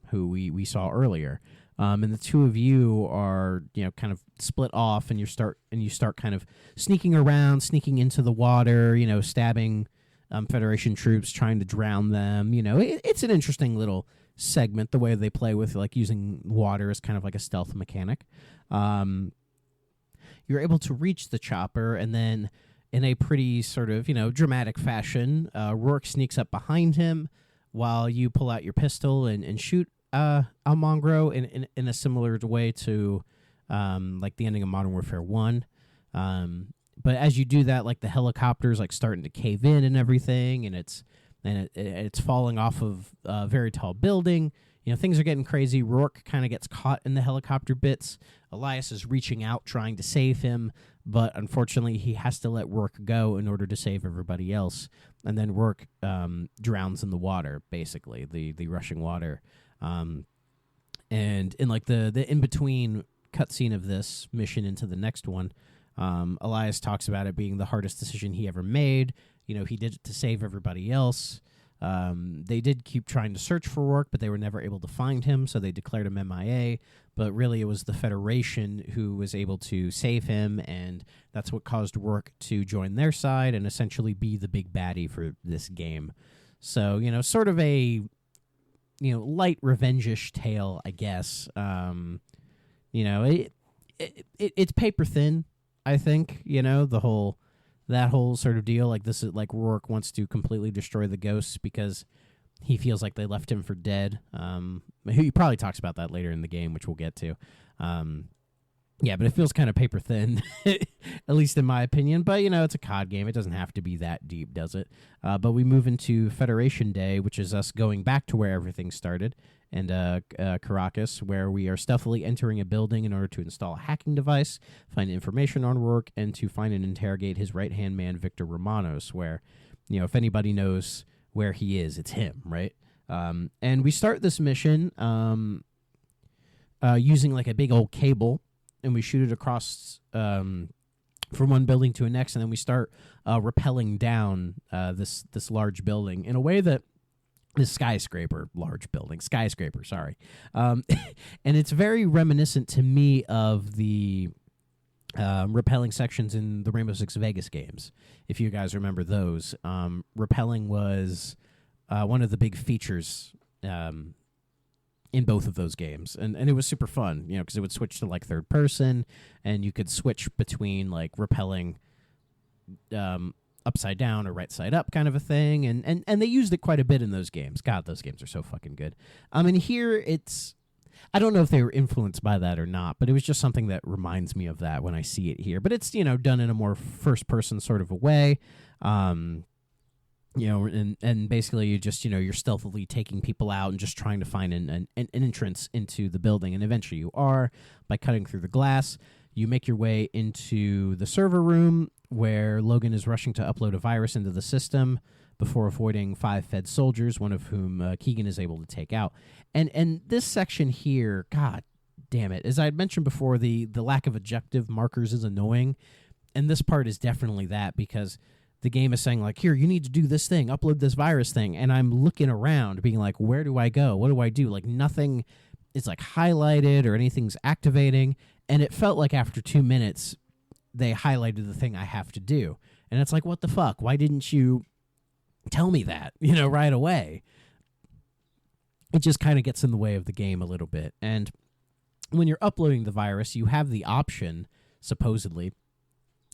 who we saw earlier. And the two of you are, you know, kind of split off, and you start kind of sneaking around, sneaking into the water, you know, stabbing Federation troops, trying to drown them. You know, it's an interesting little segment, the way they play with like using water as kind of like a stealth mechanic. You're able to reach the chopper, and then in a pretty sort of, you know, dramatic fashion, Rourke sneaks up behind him while you pull out your pistol and shoot Almagro in a similar way to like the ending of Modern Warfare 1. But as you do that, like the helicopter's like starting to cave in and everything, and it's falling off of a very tall building. You know, things are getting crazy. Rourke kind of gets caught in the helicopter bits. Elias is reaching out, trying to save him, but unfortunately he has to let Rourke go in order to save everybody else. And then Rourke drowns in the water, basically, the rushing water. And in like the in-between cutscene of this mission into the next one, Elias talks about it being the hardest decision he ever made. You know, he did it to save everybody else. They did keep trying to search for Rourke, but they were never able to find him, so they declared him MIA. But really, it was the Federation who was able to save him, and that's what caused Rourke to join their side and essentially be the big baddie for this game. So, sort of a light revenge-ish tale, I guess. It's paper thin, I think. That whole sort of deal. Like, this is like Rourke wants to completely destroy the ghosts because he feels like they left him for dead. He probably talks about that later in the game, which we'll get to. Yeah, but it feels kind of paper thin, at least in my opinion. But, it's a COD game. It doesn't have to be that deep, does it? But we move into Federation Day, which is us going back to where everything started, and Caracas, where we are stealthily entering a building in order to install a hacking device, find information on Rourke, and to find and interrogate his right-hand man, Victor Romanos, where, if anybody knows where he is, it's him, right? And we start this mission using like a big old cable, and we shoot it across from one building to the next, and then we start rappelling down this large building in a way that this skyscraper, sorry. And it's very reminiscent to me of the rappelling sections in the Rainbow Six Vegas games, if you guys remember those. Rappelling was one of the big features in both of those games, and it was super fun, because it would switch to like third person, and you could switch between like rappelling upside down or right side up kind of a thing, and they used it quite a bit in those games. God, those games are so fucking good. And here I don't know if they were influenced by that or not, but it was just something that reminds me of that when I see it here. But it's done in a more first person sort of a way. And basically you just, you're stealthily taking people out and just trying to find an entrance into the building. And eventually you are, by cutting through the glass. You make your way into the server room where Logan is rushing to upload a virus into the system before avoiding 5 Fed soldiers, one of whom Keegan is able to take out. And this section here, god damn it, as I had mentioned before, the lack of objective markers is annoying. And this part is definitely that, because the game is saying, like, here, you need to do this thing, upload this virus thing. And I'm looking around being like, where do I go? What do I do? Like, nothing is, like, highlighted or anything's activating. And it felt like after 2 minutes, they highlighted the thing I have to do. And it's like, what the fuck? Why didn't you tell me that, right away? It just kind of gets in the way of the game a little bit. And when you're uploading the virus, you have the option, supposedly,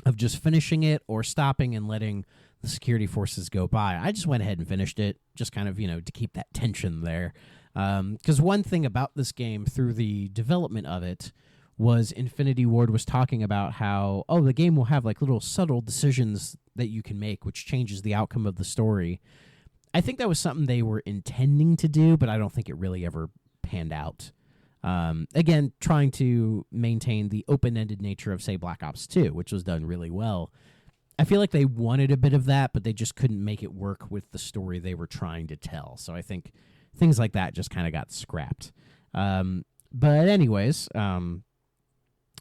of just finishing it or stopping and letting the security forces go by. I just went ahead and finished it, just kind of, to keep that tension there. Because one thing about this game through the development of it was Infinity Ward was talking about how, the game will have like little subtle decisions that you can make, which changes the outcome of the story. I think that was something they were intending to do, but I don't think it really ever panned out. Again, trying to maintain the open-ended nature of, say, Black Ops 2, which was done really well. I feel like they wanted a bit of that, but they just couldn't make it work with the story they were trying to tell. So I think things like that just kind of got scrapped. But anyways,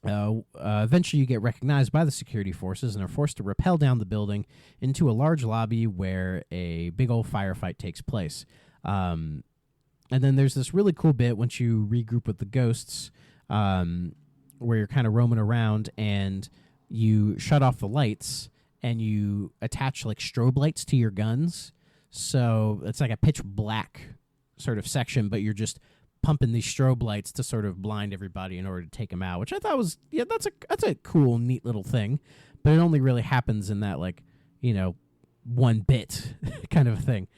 eventually you get recognized by the security forces and are forced to rappel down the building into a large lobby where a big old firefight takes place. And then there's this really cool bit once you regroup with the ghosts, where you're kind of roaming around and you shut off the lights and you attach like strobe lights to your guns. So it's like a pitch black sort of section, but you're just pumping these strobe lights to sort of blind everybody in order to take them out, which I thought was, that's a cool, neat little thing. But it only really happens in that, like, one bit kind of a thing.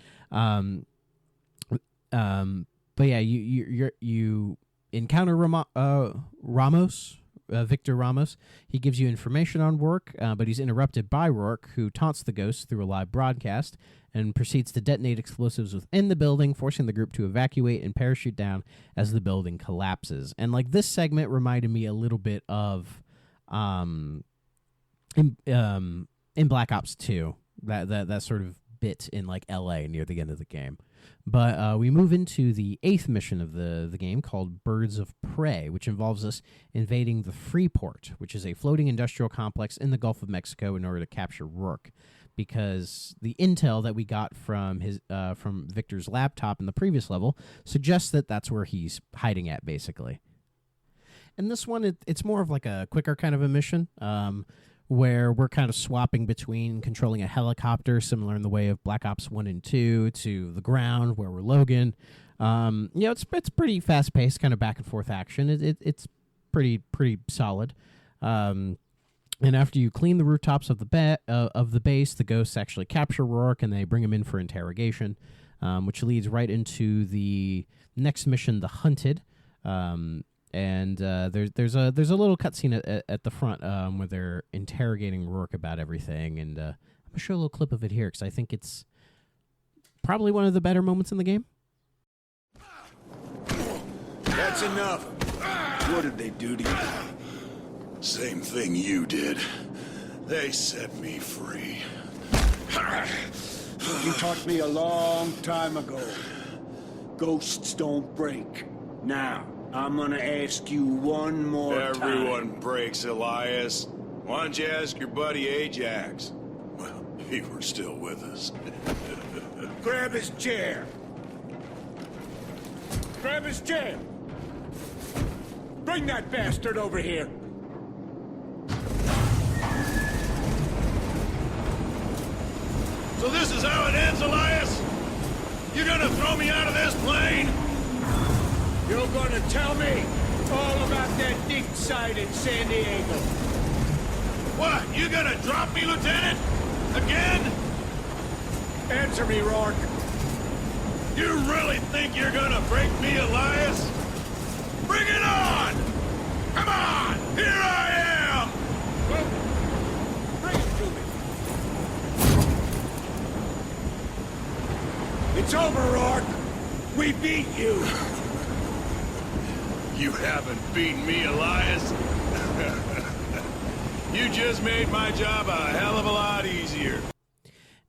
But yeah, you encounter Ramos, Victor Ramos. He gives you information on Rourke, but he's interrupted by Rourke, who taunts the ghosts through a live broadcast and proceeds to detonate explosives within the building, forcing the group to evacuate and parachute down as the building collapses. And like this segment reminded me a little bit of in Black Ops 2, that sort of bit in like LA near the end of the game. But we move into the 8th mission of the game, called Birds of Prey, which involves us invading the Freeport, which is a floating industrial complex in the Gulf of Mexico, in order to capture Rourke. because the intel that we got from from Victor's laptop in the previous level suggests that that's where he's hiding at, basically. And this one, it's more of like a quicker kind of a mission, where we're kind of swapping between controlling a helicopter, similar in the way of Black Ops 1 and 2, to the ground, where we're Logan. It's pretty fast-paced, kind of back-and-forth action. It's pretty solid. And after you clean the rooftops of the base, the ghosts actually capture Rourke, and they bring him in for interrogation, which leads right into the next mission, The Hunted. And there's a little cutscene at the front where they're interrogating Rourke about everything, and I'm gonna show a little clip of it here because I think it's probably one of the better moments in the game. That's enough. What did they do to you? Same thing you did. They set me free. You taught me a long time ago. Ghosts don't break. Now, I'm gonna ask you one more time. Everyone breaks, Elias. Why don't you ask your buddy Ajax? Well, he were still with us. Grab his chair. Grab his chair. Bring that bastard over here. So this is how it ends, Elias? You gonna throw me out of this plane? You're gonna tell me all about that dig site in San Diego. What? You gonna drop me, Lieutenant? Again? Answer me, Rourke. You really think you're gonna break me, Elias? Bring it on! Come on! Here I am! Well, bring it to me. It's over, Rourke. We beat you. You haven't beaten me, Elias. You just made my job a hell of a lot easier.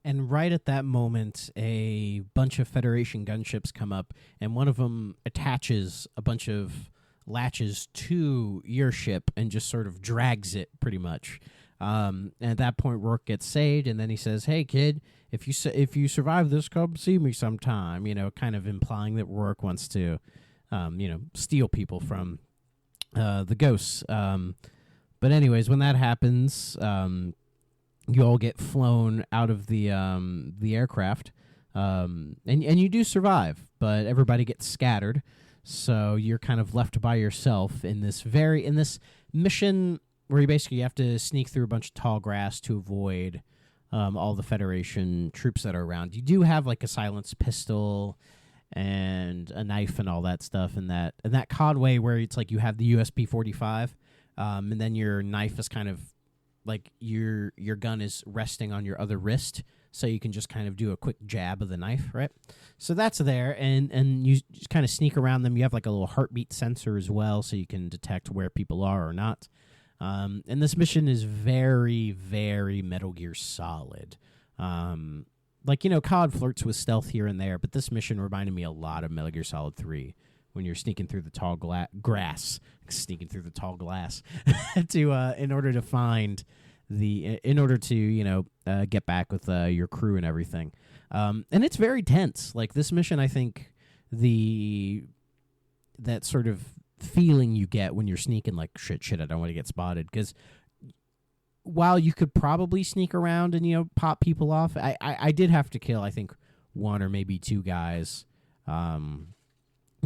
And right at that moment, a bunch of Federation gunships come up, and one of them attaches a bunch of latches to your ship and just sort of drags it, pretty much. And at that point, Rourke gets saved, and then he says, "Hey, kid, if you survive this, come see me sometime." Kind of implying that Rourke wants to, steal people from the ghosts. But anyways, when that happens, you all get flown out of the aircraft, and you do survive, but everybody gets scattered, so you're kind of left by yourself in this mission where you basically have to sneak through a bunch of tall grass to avoid all the Federation troops that are around. You do have like a silenced pistol and a knife and all that stuff, and that COD way where it's like you have the USP-45, and then your knife is kind of like your gun is resting on your other wrist, so you can just kind of do a quick jab of the knife, right? So that's there, and you just kind of sneak around them. You have like a little heartbeat sensor as well, so you can detect where people are or not. And this mission is very, very Metal Gear Solid. COD flirts with stealth here and there, but this mission reminded me a lot of Metal Gear Solid 3 when you're sneaking through the tall grass, in order to find get back with your crew and everything. And it's very tense. Like this mission, I think that sort of feeling you get when you're sneaking, like shit, I don't want to get spotted, because while you could probably sneak around and pop people off, I did have to kill, I think, one or maybe two guys,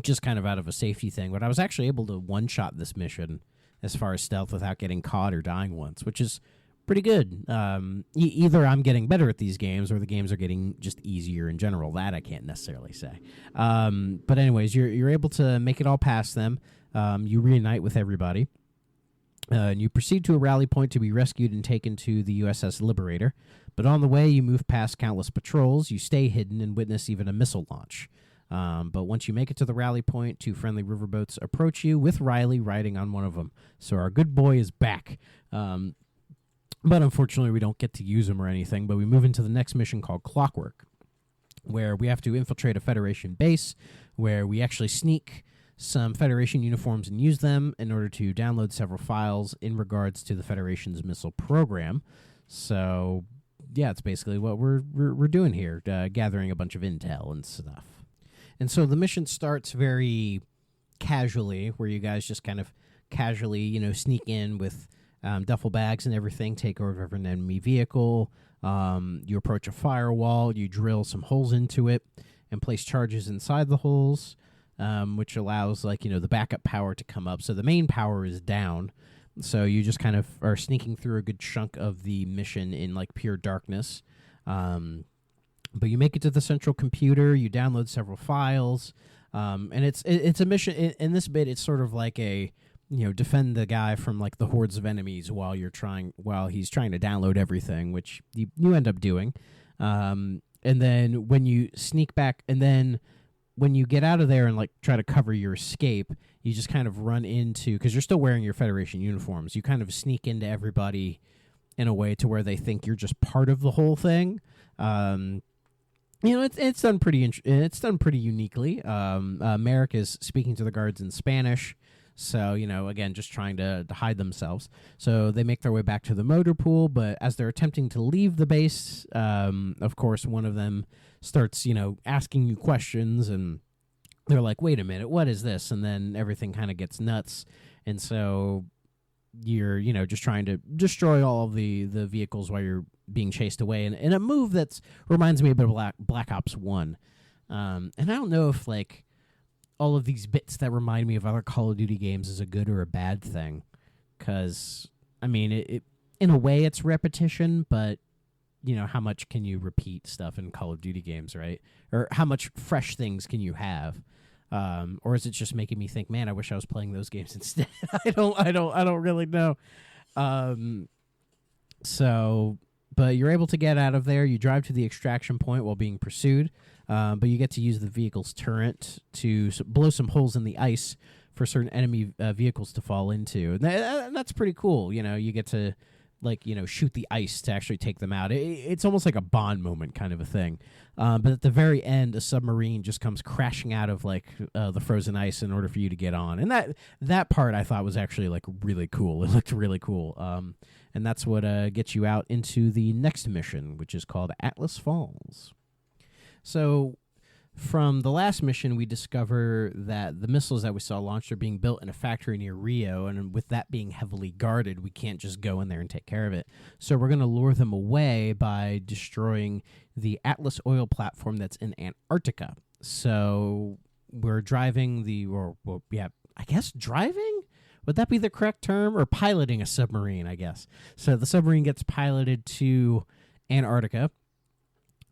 just kind of out of a safety thing. But I was actually able to one-shot this mission as far as stealth without getting caught or dying once, which is pretty good. Either I'm getting better at these games or the games are getting just easier in general. That I can't necessarily say. But anyways, you're able to make it all past them. You reunite with everybody. And you proceed to a rally point to be rescued and taken to the USS Liberator. But on the way, you move past countless patrols, you stay hidden, and witness even a missile launch. But once you make it to the rally point, two friendly riverboats approach you, with Riley riding on one of them. So our good boy is back. But unfortunately, we don't get to use him or anything. But we move into the next mission called Clockwork, where we have to infiltrate a Federation base, where we actually sneak some Federation uniforms and use them in order to download several files in regards to the Federation's missile program. So yeah, it's basically what we're doing here, gathering a bunch of intel and stuff. And so the mission starts very casually, where you guys just kind of casually, sneak in with duffel bags and everything, take over an enemy vehicle. You approach a firewall, you drill some holes into it, and place charges inside the holes, which allows the backup power to come up. So the main power is down. So you just kind of are sneaking through a good chunk of the mission in pure darkness. But you make it to the central computer, you download several files, and it's a mission. In this bit, it's sort of like a defend the guy from the hordes of enemies while he's trying to download everything, which you end up doing. And then when you sneak back, and then when you get out of there and try to cover your escape, you just kind of run into, because you're still wearing your Federation uniforms, you kind of sneak into everybody in a way to where they think you're just part of the whole thing. It's done pretty uniquely. Merrick is speaking to the guards in Spanish. So, again, just trying to hide themselves. So they make their way back to the motor pool, but as they're attempting to leave the base, of course, one of them starts, asking you questions, and they're like, wait a minute, what is this? And then everything kind of gets nuts. And so you're, just trying to destroy all of the vehicles while you're being chased away. And in a move that reminds me a bit of Black Ops 1. And I don't know if, all of these bits that remind me of other Call of Duty games is a good or a bad thing. Because, I mean, it in a way it's repetition, but, how much can you repeat stuff in Call of Duty games, right? Or how much fresh things can you have? Or is it just making me think, man, I wish I was playing those games instead? I don't really know. But you're able to get out of there. You drive to the extraction point while being pursued. But you get to use the vehicle's turret to blow some holes in the ice for certain enemy vehicles to fall into. And that's pretty cool. You get to shoot the ice to actually take them out. It's almost like a Bond moment kind of a thing. But at the very end, a submarine just comes crashing out of the frozen ice in order for you to get on. And that part I thought was actually really cool. It looked really cool. And that's what gets you out into the next mission, which is called Atlas Falls. So from the last mission, we discover that the missiles that we saw launched are being built in a factory near Rio, and with that being heavily guarded, we can't just go in there and take care of it. So we're going to lure them away by destroying the Atlas oil platform that's in Antarctica. So we're driving driving? Would that be the correct term? Or piloting a submarine, I guess. So the submarine gets piloted to Antarctica,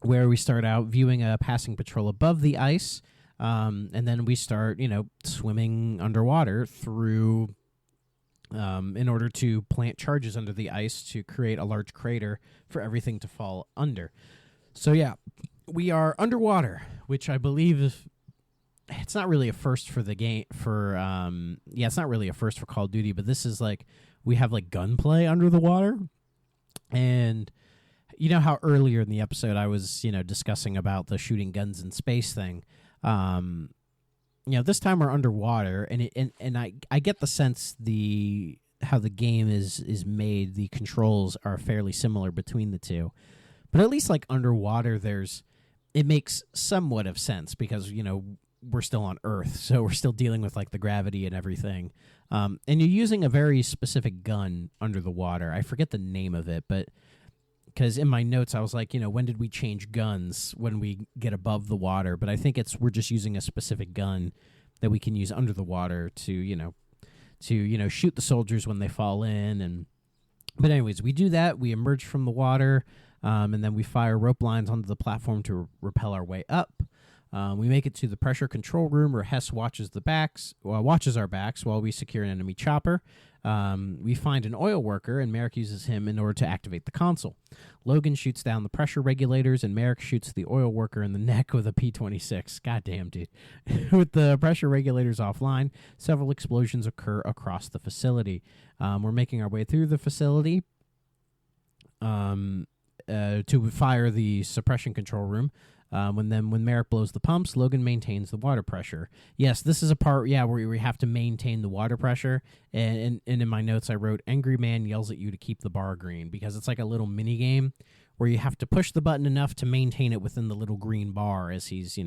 where we start out viewing a passing patrol above the ice, and then we start, swimming underwater through, in order to plant charges under the ice to create a large crater for everything to fall under. So yeah, we are underwater, which I believe it's not really a first for the game. It's not really a first for Call of Duty, but this is we have gunplay under the water, and. You know how earlier in the episode I was, discussing about the shooting guns in space thing. This time we're underwater, and I get the sense how the game is made. The controls are fairly similar between the two, but at least underwater, it makes somewhat of sense because we're still on Earth, so we're still dealing with the gravity and everything. And you're using a very specific gun under the water. I forget the name of it, but. Because in my notes, I was like, when did we change guns when we get above the water? But I think we're just using a specific gun that we can use under the water to shoot the soldiers when they fall in. But anyways, we do that. We emerge from the water, and then we fire rope lines onto the platform to rappel our way up. We make it to the pressure control room where Hess watches our backs while we secure an enemy chopper. We find an oil worker, and Merrick uses him in order to activate the console. Logan shoots down the pressure regulators, and Merrick shoots the oil worker in the neck with a P-26. Goddamn, dude. With the pressure regulators offline, several explosions occur across the facility. We're making our way through the facility to fire the suppression control room. When Merrick blows the pumps, Logan maintains the water pressure. Yes, this is a part, where we have to maintain the water pressure. And in my notes, I wrote, "Angry man yells at you to keep the bar green," because it's like a little mini game where you have to push the button enough to maintain it within the little green bar as he's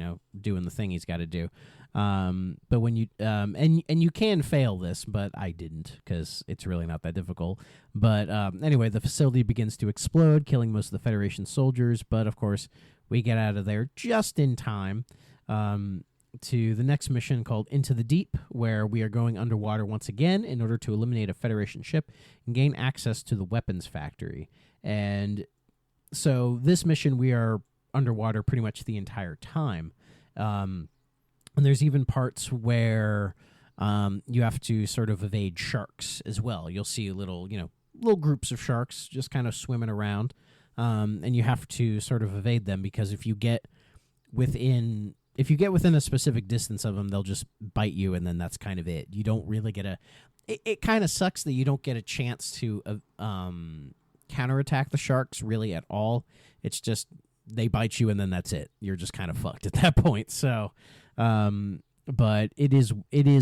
doing the thing he's got to do. But when you and you can fail this, but I didn't because it's really not that difficult. But anyway, the facility begins to explode, killing most of the Federation soldiers. But of course, we get out of there just in time to the next mission called Into the Deep, where we are going underwater once again in order to eliminate a Federation ship and gain access to the weapons factory. And so this mission, we are underwater pretty much the entire time. And there's even parts where you have to sort of evade sharks as well. You'll see little groups of sharks just kind of swimming around, and you have to sort of evade them because if you get within a specific distance of them, they'll just bite you, and then that's kind of it. You don't really get it kind of sucks that you don't get a chance to counterattack the sharks really at all. It's just they bite you, and then that's it. You're just kind of fucked at that point. So, but it is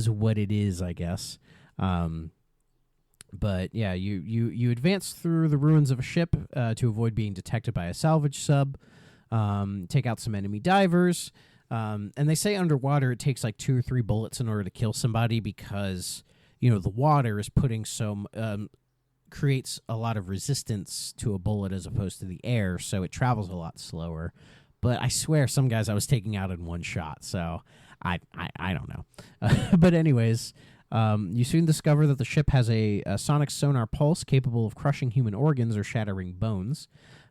what it is, I guess. But yeah, you advance through the ruins of a ship to avoid being detected by a salvage sub. Take out some enemy divers. And they say underwater it takes like 2 or 3 bullets in order to kill somebody because, the water is putting creates a lot of resistance to a bullet as opposed to the air, so it travels a lot slower. But I swear some guys I was taking out in one shot, so I don't know. But anyways, you soon discover that the ship has a sonic sonar pulse capable of crushing human organs or shattering bones.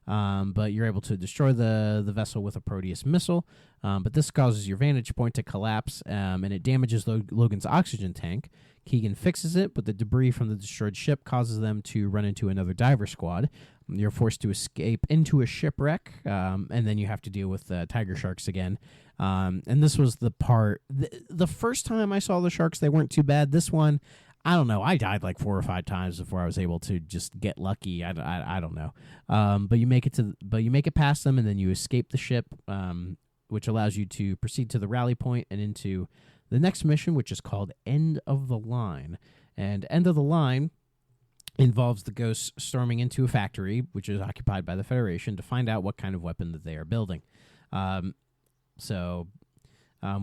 But you're able to destroy the vessel with a Proteus missile. But this causes your vantage point to collapse, and it damages Logan's oxygen tank. Keegan fixes it, but the debris from the destroyed ship causes them to run into another diver squad. You're forced to escape into a shipwreck, and then you have to deal with tiger sharks again. And this was the part... The first time I saw the sharks, they weren't too bad. This one... I don't know. I died like 4 or 5 times before I was able to just get lucky. I don't know. But you make it past them, and then you escape the ship, which allows you to proceed to the rally point and into the next mission, which is called End of the Line. And End of the Line involves the ghosts storming into a factory, which is occupied by the Federation, to find out what kind of weapon that they are building.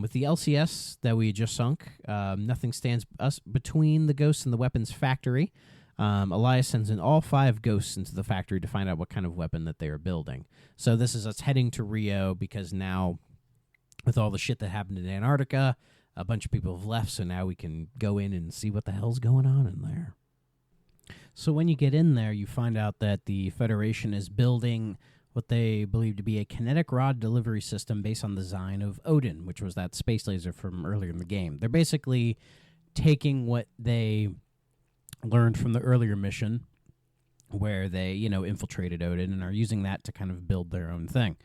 With the LCS that we just sunk, nothing stands us between the ghosts and the weapons factory. Elias sends in all 5 ghosts into the factory to find out what kind of weapon that they are building. So this is us heading to Rio because now, with all the shit that happened in Antarctica, a bunch of people have left, so now we can go in and see what the hell's going on in there. So when you get in there, you find out that the Federation is building what they believe to be a kinetic rod delivery system based on the design of Odin, which was that space laser from earlier in the game. They're basically taking what they learned from the earlier mission where they, infiltrated Odin and are using that to kind of build their own thing.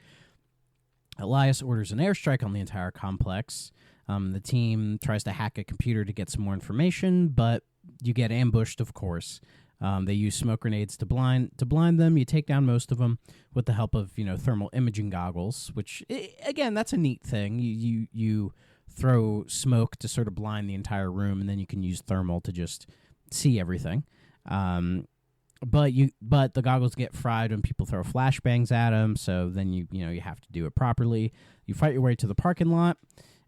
Elias orders an airstrike on the entire complex. The team tries to hack a computer to get some more information, but you get ambushed, of course. They use smoke grenades to blind them. You take down most of them with the help of thermal imaging goggles, which again, that's a neat thing. You throw smoke to sort of blind the entire room, and then you can use thermal to just see everything. But the goggles get fried when people throw flashbangs at them. So then you have to do it properly. You fight your way to the parking lot,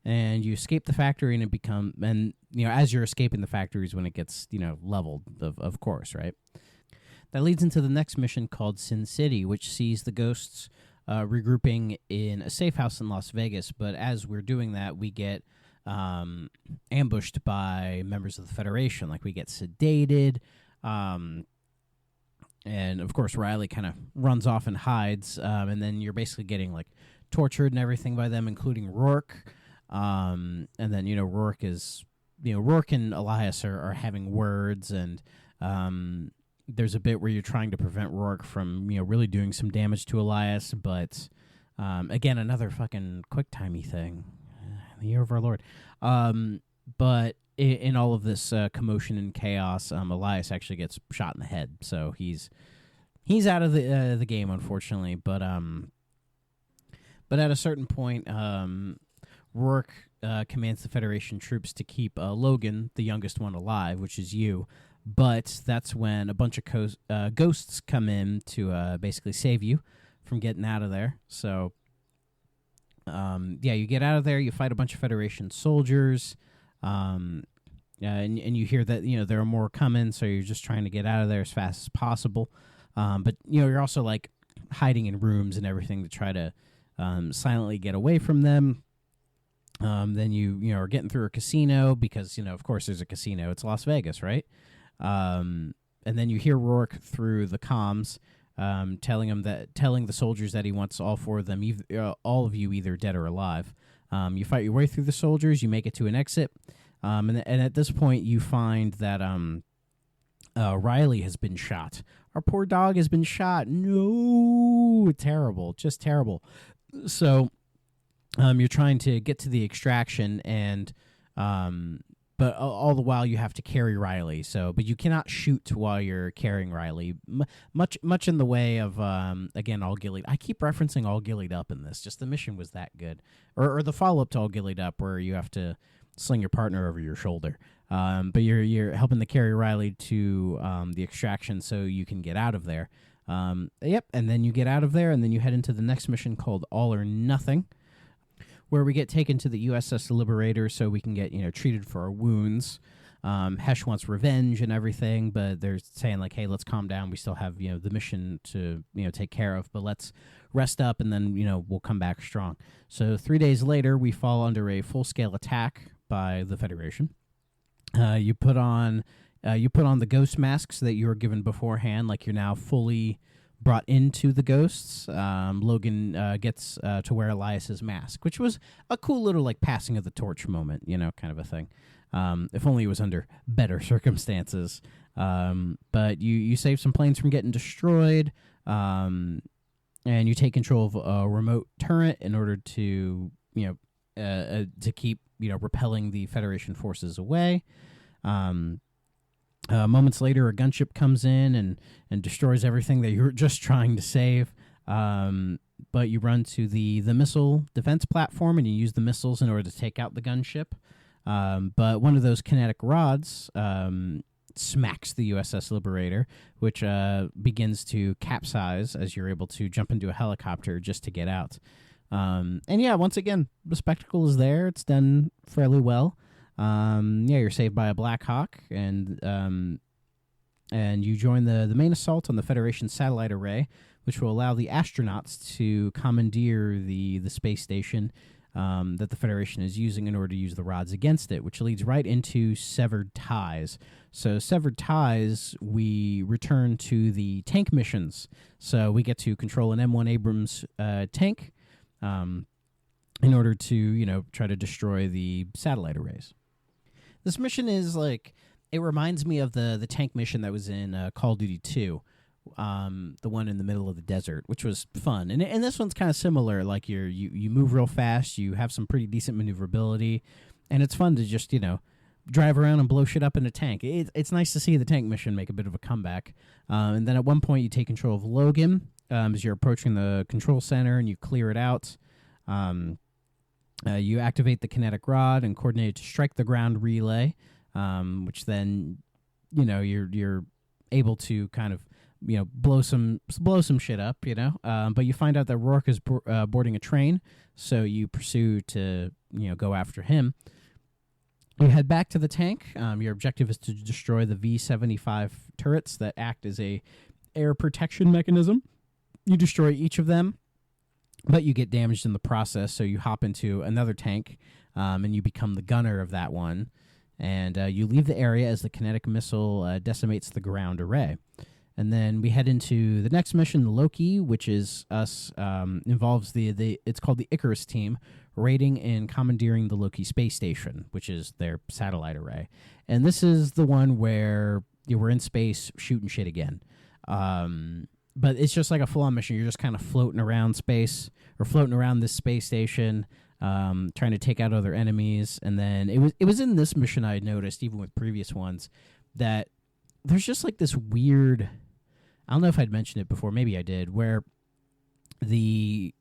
and you escape the factory, and as you're escaping the factory is when it gets leveled, of course, right? That leads into the next mission called Sin City, which sees the ghosts regrouping in a safe house in Las Vegas. But as we're doing that, we get ambushed by members of the Federation. Like, we get sedated, and of course Riley kind of runs off and hides, and then you're basically getting like tortured and everything by them, including Rourke. And then Rourke and Elias are having words, and there's a bit where you're trying to prevent Rourke from really doing some damage to Elias, but again, another fucking quick-timey thing, the year of our Lord. But in all of this commotion and chaos, Elias actually gets shot in the head, so he's out of the game, unfortunately. But at a certain point, Rourke commands the Federation troops to keep Logan, the youngest one, alive, which is you. But that's when a bunch of ghosts come in to basically save you from getting out of there. So, you get out of there. You fight a bunch of Federation soldiers, and you hear that there are more coming. So you're just trying to get out of there as fast as possible. But you're also like hiding in rooms and everything to try to silently get away from them. Then you are getting through a casino because of course there's a casino. It's Las Vegas, right? And then you hear Rourke through the comms, telling the soldiers that he wants all four of them, all of you, either dead or alive. You fight your way through the soldiers. You make it to an exit, and at this point you find that Riley has been shot. Our poor dog has been shot. No, terrible, just terrible. So. You're trying to get to the extraction, and but all the while you have to carry Riley. But you cannot shoot while you're carrying Riley. Much in the way of again, All Gillied. I keep referencing All Gillied Up in this. Just the mission was that good, or the follow up to All Gillied Up, where you have to sling your partner over your shoulder. But you're helping to carry Riley to the extraction so you can get out of there. And then you get out of there, and then you head into the next mission called All or Nothing, where we get taken to the USS Liberator so we can get treated for our wounds. Hesh wants revenge and everything, but they're saying like, hey, let's calm down. We still have the mission to take care of, but let's rest up and then we'll come back strong. So 3 days later, we fall under a full-scale attack by the Federation. You put on the ghost masks that you were given beforehand, like you're now fully brought into the ghosts. Logan gets to wear Elias's mask, which was a cool little like passing of the torch moment, kind of a thing. If only it was under better circumstances. But you save some planes from getting destroyed, and you take control of a remote turret in order to keep repelling the Federation forces away. Moments later, a gunship comes in and destroys everything that you're just trying to save. But you run to the missile defense platform, and you use the missiles in order to take out the gunship. But one of those kinetic rods smacks the USS Liberator, which begins to capsize as you're able to jump into a helicopter just to get out. Once again, the spectacle is there. It's done fairly well. You're saved by a Black Hawk, and you join the main assault on the Federation satellite array, which will allow the astronauts to commandeer the space station that the Federation is using in order to use the rods against it, which leads right into Severed Ties. So Severed Ties, we return to the tank missions. So we get to control an M1 Abrams tank in order to, try to destroy the satellite arrays. This mission is like, it reminds me of the tank mission that was in Call of Duty 2, the one in the middle of the desert, which was fun. And this one's kind of similar. Like you move real fast, you have some pretty decent maneuverability, and it's fun to just drive around and blow shit up in a tank. It's nice to see the tank mission make a bit of a comeback. And then at one point you take control of Logan as you're approaching the control center, and you clear it out. You activate the kinetic rod and coordinate to strike the ground relay, which then, you're able to kind of, blow some shit up, But you find out that Rourke is boarding a train, so you pursue to, go after him. You head back to the tank. Your objective is to destroy the V-75 turrets that act as a air protection mechanism. You destroy each of them, but you get damaged in the process, so you hop into another tank, and you become the gunner of that one. And you leave the area as the kinetic missile decimates the ground array. And then we head into the next mission, Loki, which is us, involves it's called the Icarus team, raiding and commandeering the Loki space station, which is their satellite array. And this is the one where we're in space shooting shit again. But it's just like a full-on mission. You're just kind of floating around space, or floating around this space station, trying to take out other enemies. And then it was in this mission I had noticed, even with previous ones, that there's just like this weird, I don't know if I'd mentioned it before, maybe I did, where the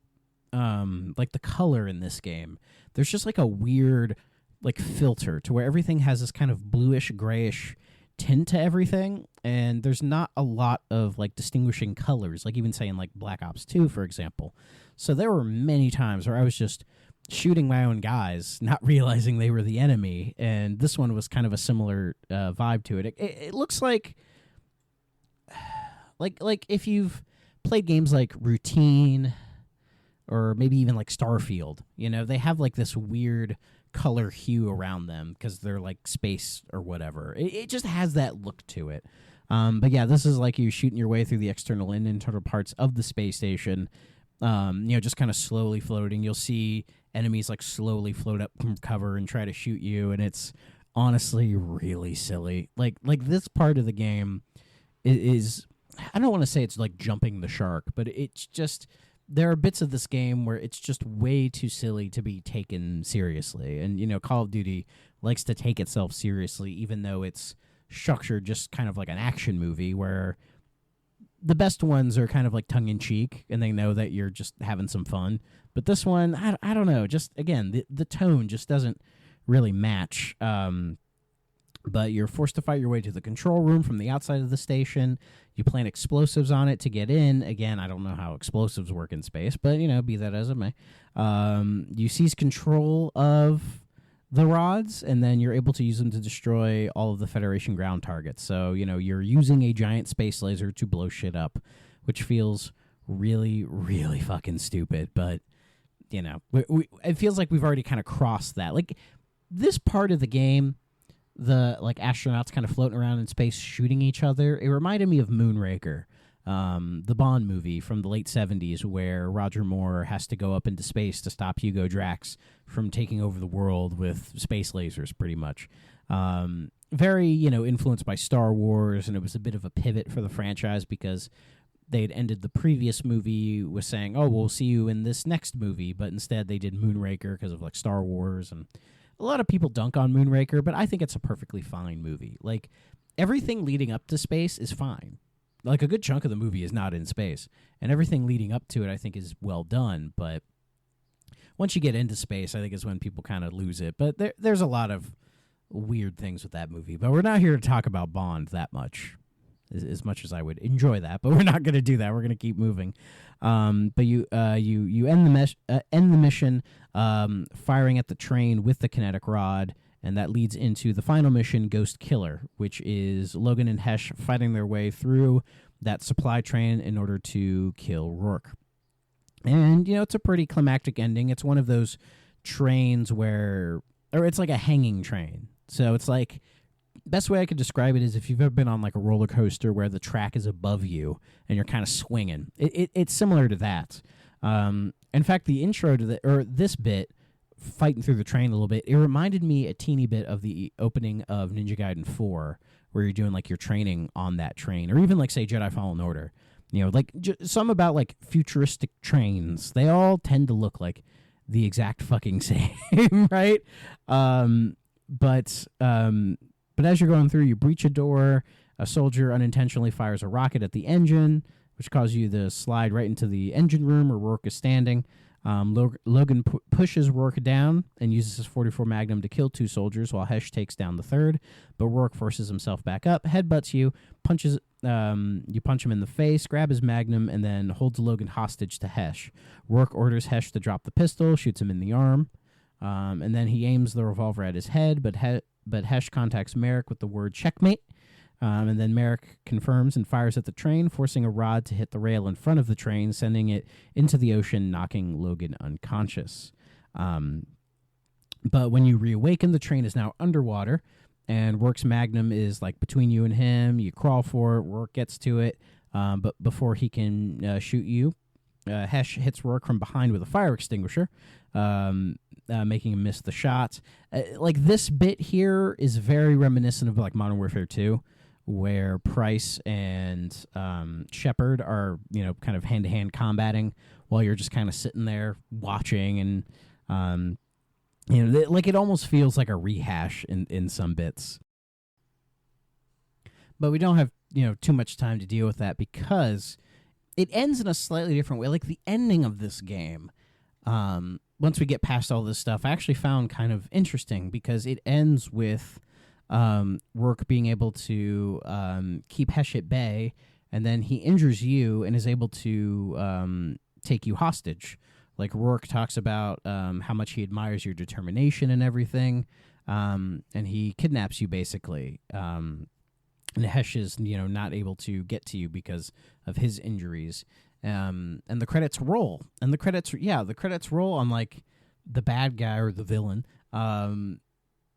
like the color in this game, there's just like a weird like filter to where everything has this kind of bluish grayish tint to everything, and there's not a lot of like distinguishing colors, like even saying like Black Ops 2, for example. So there were many times where I was just shooting my own guys, not realizing they were the enemy, and this one was kind of a similar vibe to it. It looks like if you've played games like Routine or maybe even like Starfield, they have like this weird color hue around them because they're like space or whatever. It just has that look to it. But yeah, this is like you shooting your way through the external and internal parts of the space station, just kind of slowly floating. You'll see enemies like slowly float up from cover and try to shoot you, and it's honestly really silly. Like this part of the game is I don't want to say it's like jumping the shark, but it's just there are bits of this game where it's just way too silly to be taken seriously. And, Call of Duty likes to take itself seriously, even though it's structured just kind of like an action movie where the best ones are kind of like tongue-in-cheek and they know that you're just having some fun. But this one, I don't know. Just, again, the tone just doesn't really match. But you're forced to fight your way to the control room from the outside of the station. You plant explosives on it to get in. Again, I don't know how explosives work in space, but, be that as it may. You seize control of the rods, and then you're able to use them to destroy all of the Federation ground targets. So, you're using a giant space laser to blow shit up, which feels really, really fucking stupid. But, it feels like we've already kind of crossed that. Like, this part of the game, the astronauts kind of floating around in space shooting each other, it reminded me of Moonraker, the Bond movie from the late 70s where Roger Moore has to go up into space to stop Hugo Drax from taking over the world with space lasers, pretty much. Very, influenced by Star Wars, and it was a bit of a pivot for the franchise because they'd ended the previous movie with saying, oh, we'll see you in this next movie, but instead they did Moonraker because of Star Wars. And a lot of people dunk on Moonraker, but I think it's a perfectly fine movie. Like, everything leading up to space is fine. Like, a good chunk of the movie is not in space, and everything leading up to it I think is well done, but once you get into space, I think is when people kind of lose it. But there's a lot of weird things with that movie, but we're not here to talk about Bond that much, as much as I would enjoy that, but we're not going to do that. We're going to keep moving. But you end the mission firing at the train with the kinetic rod, and that leads into the final mission, Ghost Killer, which is Logan and Hesh fighting their way through that supply train in order to kill Rourke. And, it's a pretty climactic ending. It's one of those trains or it's like a hanging train. So it's like, best way I could describe it is if you've ever been on a roller coaster where the track is above you and you're kind of swinging. It's similar to that. In fact, the intro to this bit, fighting through the train a little bit, it reminded me a teeny bit of the opening of Ninja Gaiden 4, where you're doing your training on that train, or even say Jedi Fallen Order. Some about futuristic trains. They all tend to look like the exact fucking same, right? But as you're going through, you breach a door. A soldier unintentionally fires a rocket at the engine, which causes you to slide right into the engine room where Rourke is standing. Logan pushes Rourke down and uses his .44 Magnum to kill two soldiers while Hesh takes down the third. But Rourke forces himself back up, headbutts you, you punch him in the face, grab his Magnum, and then holds Logan hostage to Hesh. Rourke orders Hesh to drop the pistol, shoots him in the arm, and then he aims the revolver at his head, but Hesh contacts Merrick with the word checkmate. And then Merrick confirms and fires at the train, forcing a rod to hit the rail in front of the train, sending it into the ocean, knocking Logan unconscious. But when you reawaken, the train is now underwater, and Rourke's Magnum is between you and him. You crawl for it. Rourke gets to it, but before he can shoot you, Hesh hits Rourke from behind with a fire extinguisher, making him miss the shot. This bit here is very reminiscent of Modern Warfare 2. Where Price and Shepard are, kind of hand-to-hand combating while you're just kind of sitting there watching, and, it almost feels like a rehash in some bits. But we don't have, too much time to deal with that because it ends in a slightly different way. The ending of this game, once we get past all this stuff, I actually found kind of interesting because it ends with Rourke being able to keep Hesh at bay, and then he injures you and is able to take you hostage. Like, Rourke talks about how much he admires your determination and everything, and he kidnaps you, basically. And Hesh is, not able to get to you because of his injuries. And the credits roll. And the credits roll on, like, the bad guy or the villain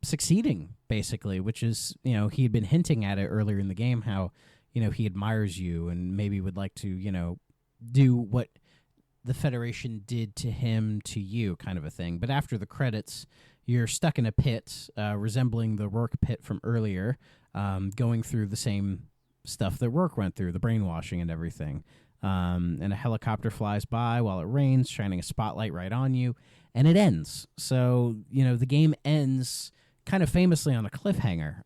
succeeding, basically, which is, he had been hinting at it earlier in the game, how, he admires you and maybe would like to, do what the Federation did to him to you, kind of a thing. But after the credits, you're stuck in a pit resembling the Rourke pit from earlier, going through the same stuff that Rourke went through, the brainwashing and everything. And a helicopter flies by while it rains, shining a spotlight right on you, and it ends. So, the game ends kind of famously on a cliffhanger.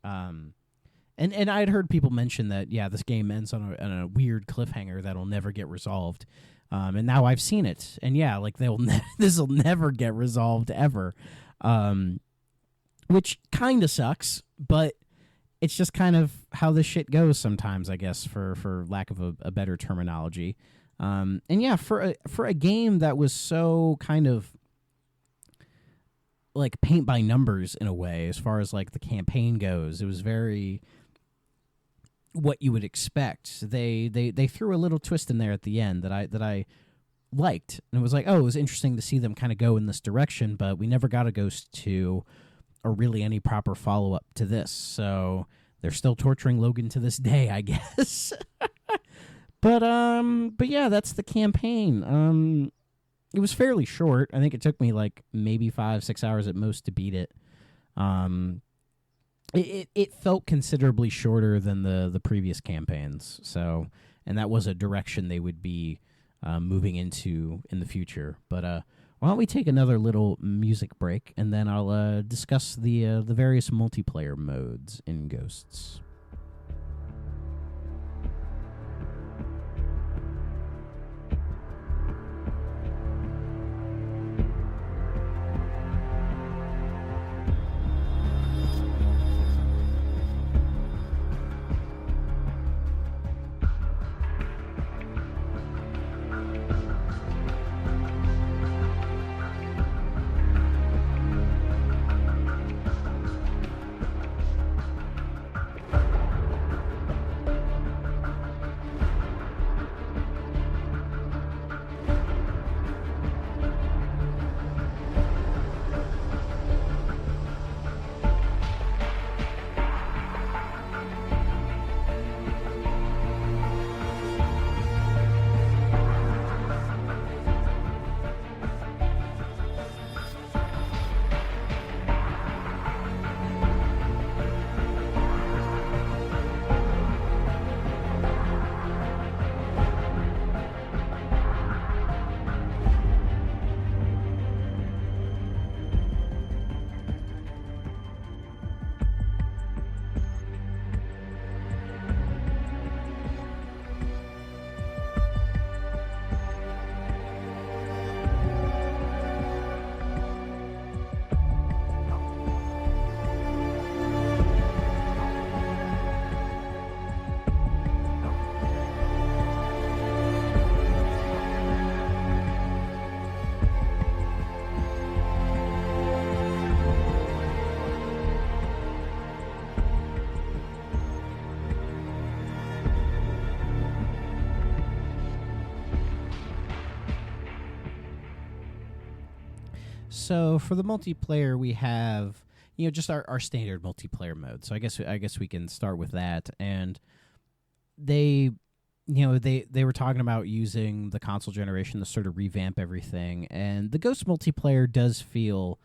And I'd heard people mention that, this game ends on a weird cliffhanger that'll never get resolved. And now I've seen it, and this will never get resolved ever, which kind of sucks, but it's just kind of how this shit goes sometimes, I guess, for lack of a better terminology. For a game that was so kind of like paint by numbers in a way, as far as like the campaign goes, it was very what you would expect. They threw a little twist in there at the end that I liked, and it was like, it was interesting to see them kind of go in this direction, but we never got a Ghost 2 or really any proper follow up to this. So they're still torturing Logan to this day, I guess. but yeah, that's the campaign. It was fairly short. I think it took me like maybe 5-6 hours at most to beat it. It felt considerably shorter than the previous campaigns. So, and that was a direction they would be moving into in the future. But why don't we take another little music break, and then I'll discuss the various multiplayer modes in Ghosts. So for the multiplayer, we have just our standard multiplayer mode. So I guess we can start with that. And they were talking about using the console generation to sort of revamp everything. And the Ghost multiplayer does feel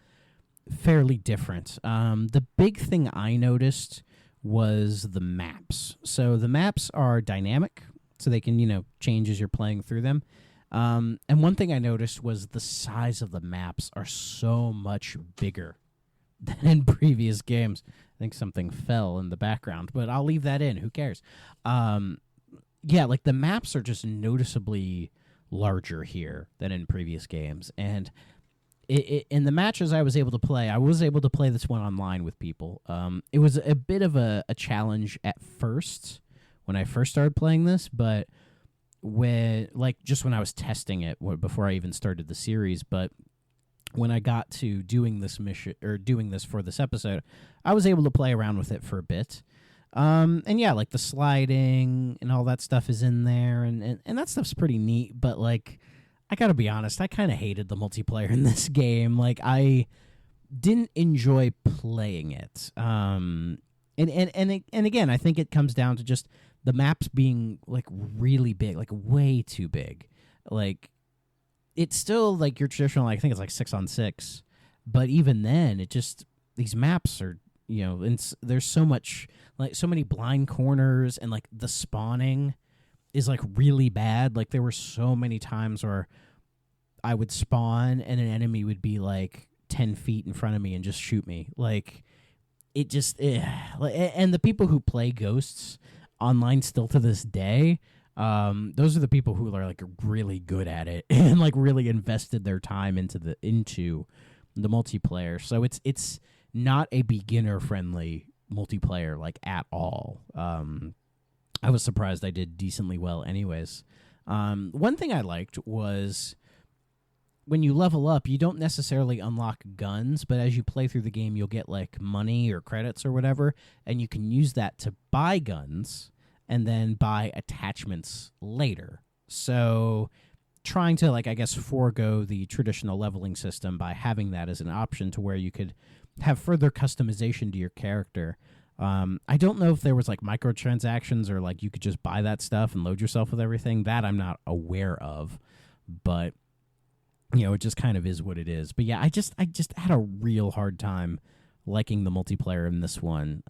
fairly different. The big thing I noticed was the maps. So the maps are dynamic, so they can change as you're playing through them. And one thing I noticed was the size of the maps are so much bigger than in previous games. I think something fell in the background, but I'll leave that in. Who cares? Like the maps are just noticeably larger here than in previous games. And in the matches I was able to play this one online with people. It was a bit of a challenge at first when I first started playing this, but when I was testing it before I even started the series, but when I got to doing this mission or doing this for this episode, I was able to play around with it for a bit. And yeah, like the sliding and all that stuff is in there, and that stuff's pretty neat, but like I gotta be honest, I kind of hated the multiplayer in this game. Like, I didn't enjoy playing it. And again, I think it comes down to just the maps being like really big, like way too big. Like, it's still like your traditional, I think it's like 6-on-6, but even then, it just, these maps are, you know, and there's so much, like so many blind corners, and like the spawning is like really bad. Like, there were so many times where I would spawn and an enemy would be like 10 feet in front of me and just shoot me. Like, it just, and the people who play Ghosts online still to this day, those are the people who are like really good at it and like really invested their time into the multiplayer. So it's not a beginner friendly multiplayer like at all. I was surprised I did decently well anyways. One thing I liked was when you level up, you don't necessarily unlock guns, but as you play through the game, you'll get like money or credits or whatever, and you can use that to buy guns and then buy attachments later. So trying to, like, I guess, forego the traditional leveling system by having that as an option to where you could have further customization to your character. I don't know if there was like microtransactions or like you could just buy that stuff and load yourself with everything. That I'm not aware of, but you know, it just kind of is what it is. But yeah, I just had a real hard time liking the multiplayer in this one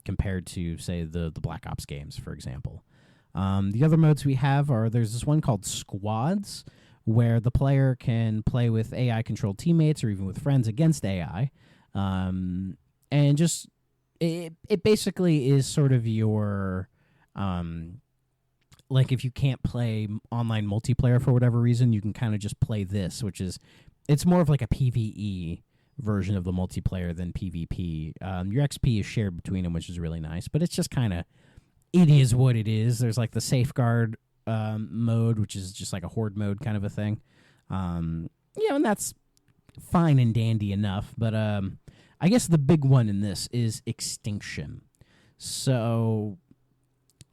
compared to, say, the Black Ops games, for example. The other modes we have there's this one called Squads, where the player can play with AI-controlled teammates or even with friends against AI. And just, it basically is sort of your, like, if you can't play online multiplayer for whatever reason, you can kind of just play this, which is, it's more of like a PvE version of the multiplayer than PvP. Your XP is shared between them, which is really nice, but it's just kind of, it is what it is. There's like the safeguard mode, which is just like a horde mode kind of a thing. You know, and that's fine and dandy enough, but I guess the big one in this is Extinction. So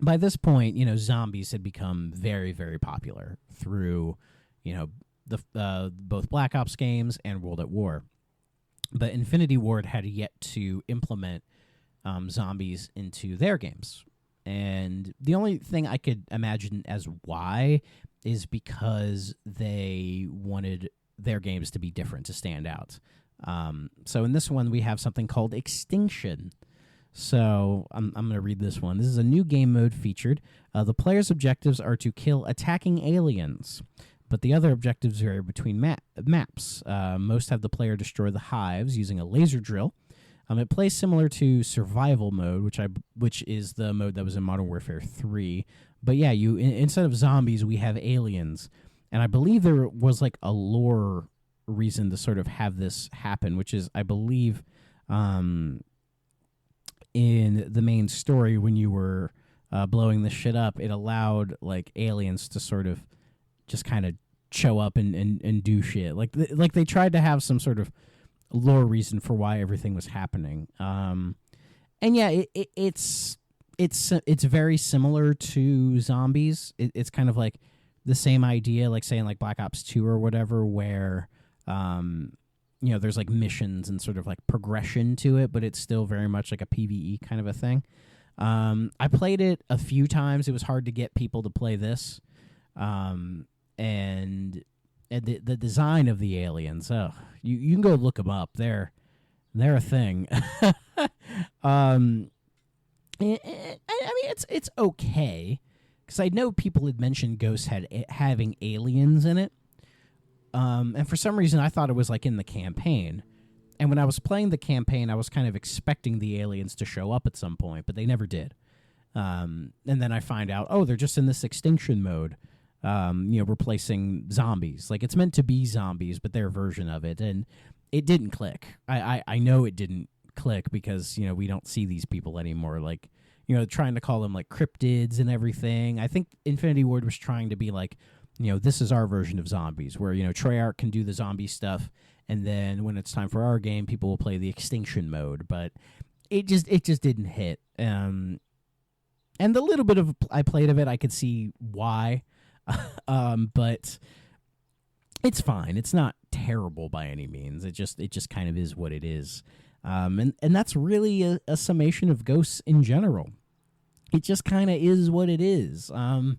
by this point, you know, zombies had become very, very popular through, you know, the both Black Ops games and World at War. But Infinity Ward had yet to implement zombies into their games. And the only thing I could imagine as why is because they wanted their games to be different, to stand out. So in this one, we have something called Extinction. So I'm going to read this one. This is a new game mode featured. The player's objectives are to kill attacking aliens, but the other objectives vary between maps. Most have the player destroy the hives using a laser drill. It plays similar to survival mode, which is the mode that was in Modern Warfare 3. But yeah, instead of zombies, we have aliens. And I believe there was like a lore reason to sort of have this happen, which is, I believe, in the main story, when you were blowing this shit up, it allowed like aliens to sort of just kind of show up and do shit. Like they tried to have some sort of lore reason for why everything was happening. And yeah, it's very similar to zombies. It's kind of like the same idea, like saying like Black Ops 2 or whatever, where you know, there's like missions and sort of like progression to it, but it's still very much like a PvE kind of a thing. I played it a few times. It was hard to get people to play this. And the design of the aliens, you can go look them up. They're a thing. I mean, it's okay, because I know people had mentioned Ghost having aliens in it. And for some reason, I thought it was like in the campaign. And when I was playing the campaign, I was kind of expecting the aliens to show up at some point, but they never did. And then I find out, they're just in this Extinction mode. replacing zombies. Like, it's meant to be zombies, but their version of it, and it didn't click. I know it didn't click because, we don't see these people anymore. Like, trying to call them, like, cryptids and everything. I think Infinity Ward was trying to be like, this is our version of zombies, where, Treyarch can do the zombie stuff, and then when it's time for our game, people will play the extinction mode. But it just didn't hit. And the little bit of I played of it, I could see why. But it's fine. It's not terrible by any means. It just kind of is what it is. And that's really a summation of Ghosts in general. It just kind of is what it is. Putting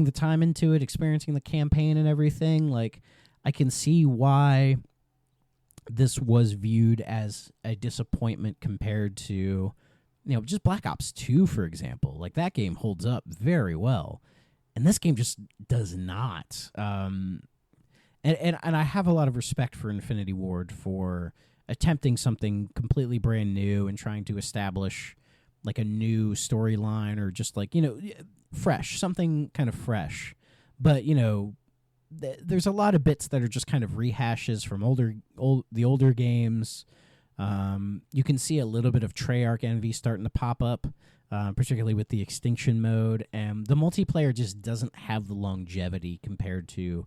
the time into it, experiencing the campaign and everything, like, I can see why this was viewed as a disappointment compared to, just Black Ops 2, for example. Like, that game holds up very well, and this game just does not. And I have a lot of respect for Infinity Ward for attempting something completely brand new and trying to establish, like, a new storyline, or just, like, fresh, something kind of fresh. But, there's a lot of bits that are just kind of rehashes from the older games. You can see a little bit of Treyarch envy starting to pop up, particularly with the extinction mode. And the multiplayer just doesn't have the longevity compared to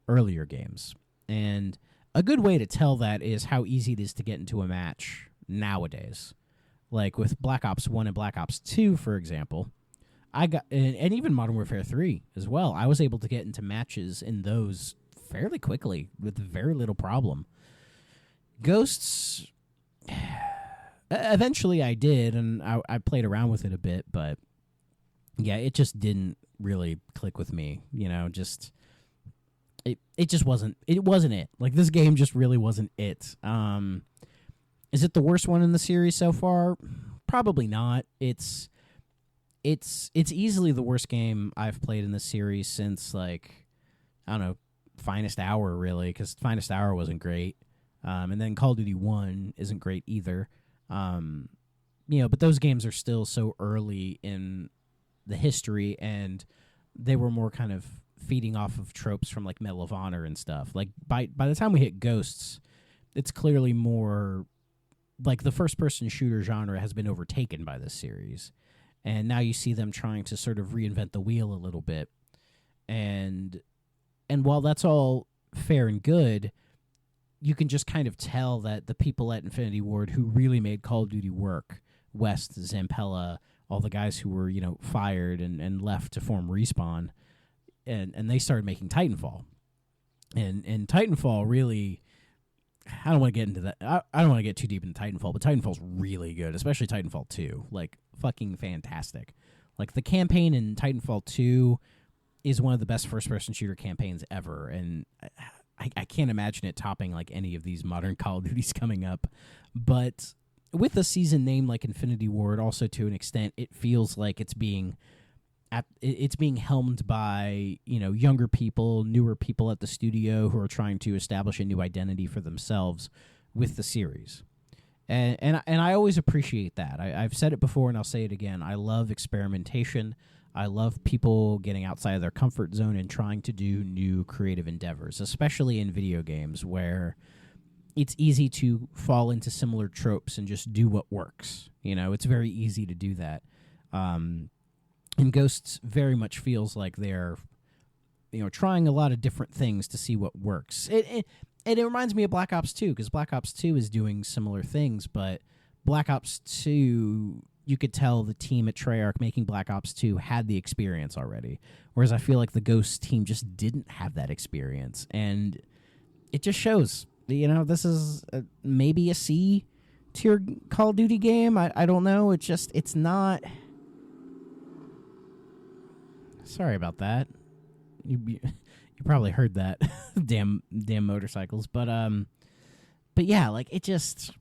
earlier games. And a good way to tell that is how easy it is to get into a match nowadays. Like with Black Ops 1 and Black Ops 2, for example, and even Modern Warfare 3 as well, I was able to get into matches in those fairly quickly with very little problem. Ghosts, eventually I did, and I played around with it a bit, but yeah, it just didn't really click with me. It just wasn't it. Like, this game just really wasn't it. Is it the worst one in the series so far? Probably not. It's easily the worst game I've played in this series since, like, I don't know, Finest Hour, really, because Finest Hour wasn't great. And then Call of Duty 1 isn't great either. But those games are still so early in the history, and they were more kind of feeding off of tropes from, like, Medal of Honor and stuff. Like, by the time we hit Ghosts, it's clearly more like the first-person shooter genre has been overtaken by this series. And now you see them trying to sort of reinvent the wheel a little bit. And while that's all fair and good, you can just kind of tell that the people at Infinity Ward who really made Call of Duty work, West, Zampella, all the guys who were, fired and left to form Respawn, and they started making Titanfall. And Titanfall really, I don't want to get into that. I don't want to get too deep into Titanfall, but Titanfall's really good, especially Titanfall 2. Like, fucking fantastic. Like, the campaign in Titanfall 2 is one of the best first-person shooter campaigns ever, and I can't imagine it topping, like, any of these modern Call of Duties coming up. But with a season name like Infinity Ward, also to an extent, it feels like it's being helmed by, younger people, newer people at the studio who are trying to establish a new identity for themselves with the series. And I always appreciate that. I've said it before and I'll say it again. I love experimentation. I love people getting outside of their comfort zone and trying to do new creative endeavors, especially in video games where it's easy to fall into similar tropes and just do what works. It's very easy to do that. And Ghosts very much feels like they're, trying a lot of different things to see what works. And it reminds me of Black Ops 2, because Black Ops 2 is doing similar things, but Black Ops 2, you could tell the team at Treyarch making Black Ops 2 had the experience already, whereas I feel like the Ghosts team just didn't have that experience, and it just shows. This is maybe a C-tier Call of Duty game. I don't know. It's not... Sorry about that. You probably heard that. damn motorcycles. But yeah, like, it just,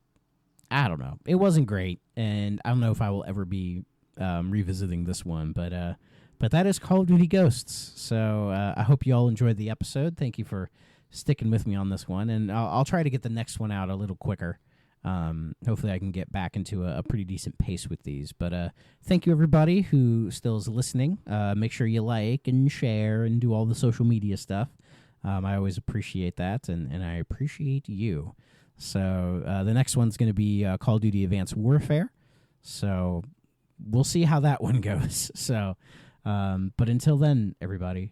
I don't know. It wasn't great, and I don't know if I will ever be revisiting this one, but that is Call of Duty Ghosts. So I hope you all enjoyed the episode. Thank you for sticking with me on this one, and I'll try to get the next one out a little quicker. Hopefully I can get back into a pretty decent pace with these. But thank you, everybody who still is listening. Make sure you like and share and do all the social media stuff. I always appreciate that, and I appreciate you. So the next one's going to be Call of Duty Advanced Warfare. So we'll see how that one goes. So, but until then, everybody,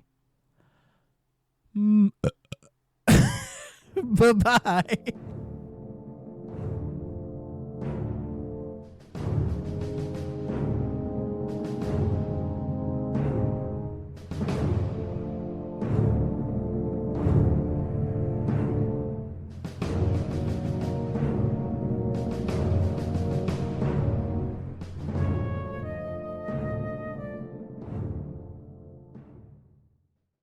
bye-bye.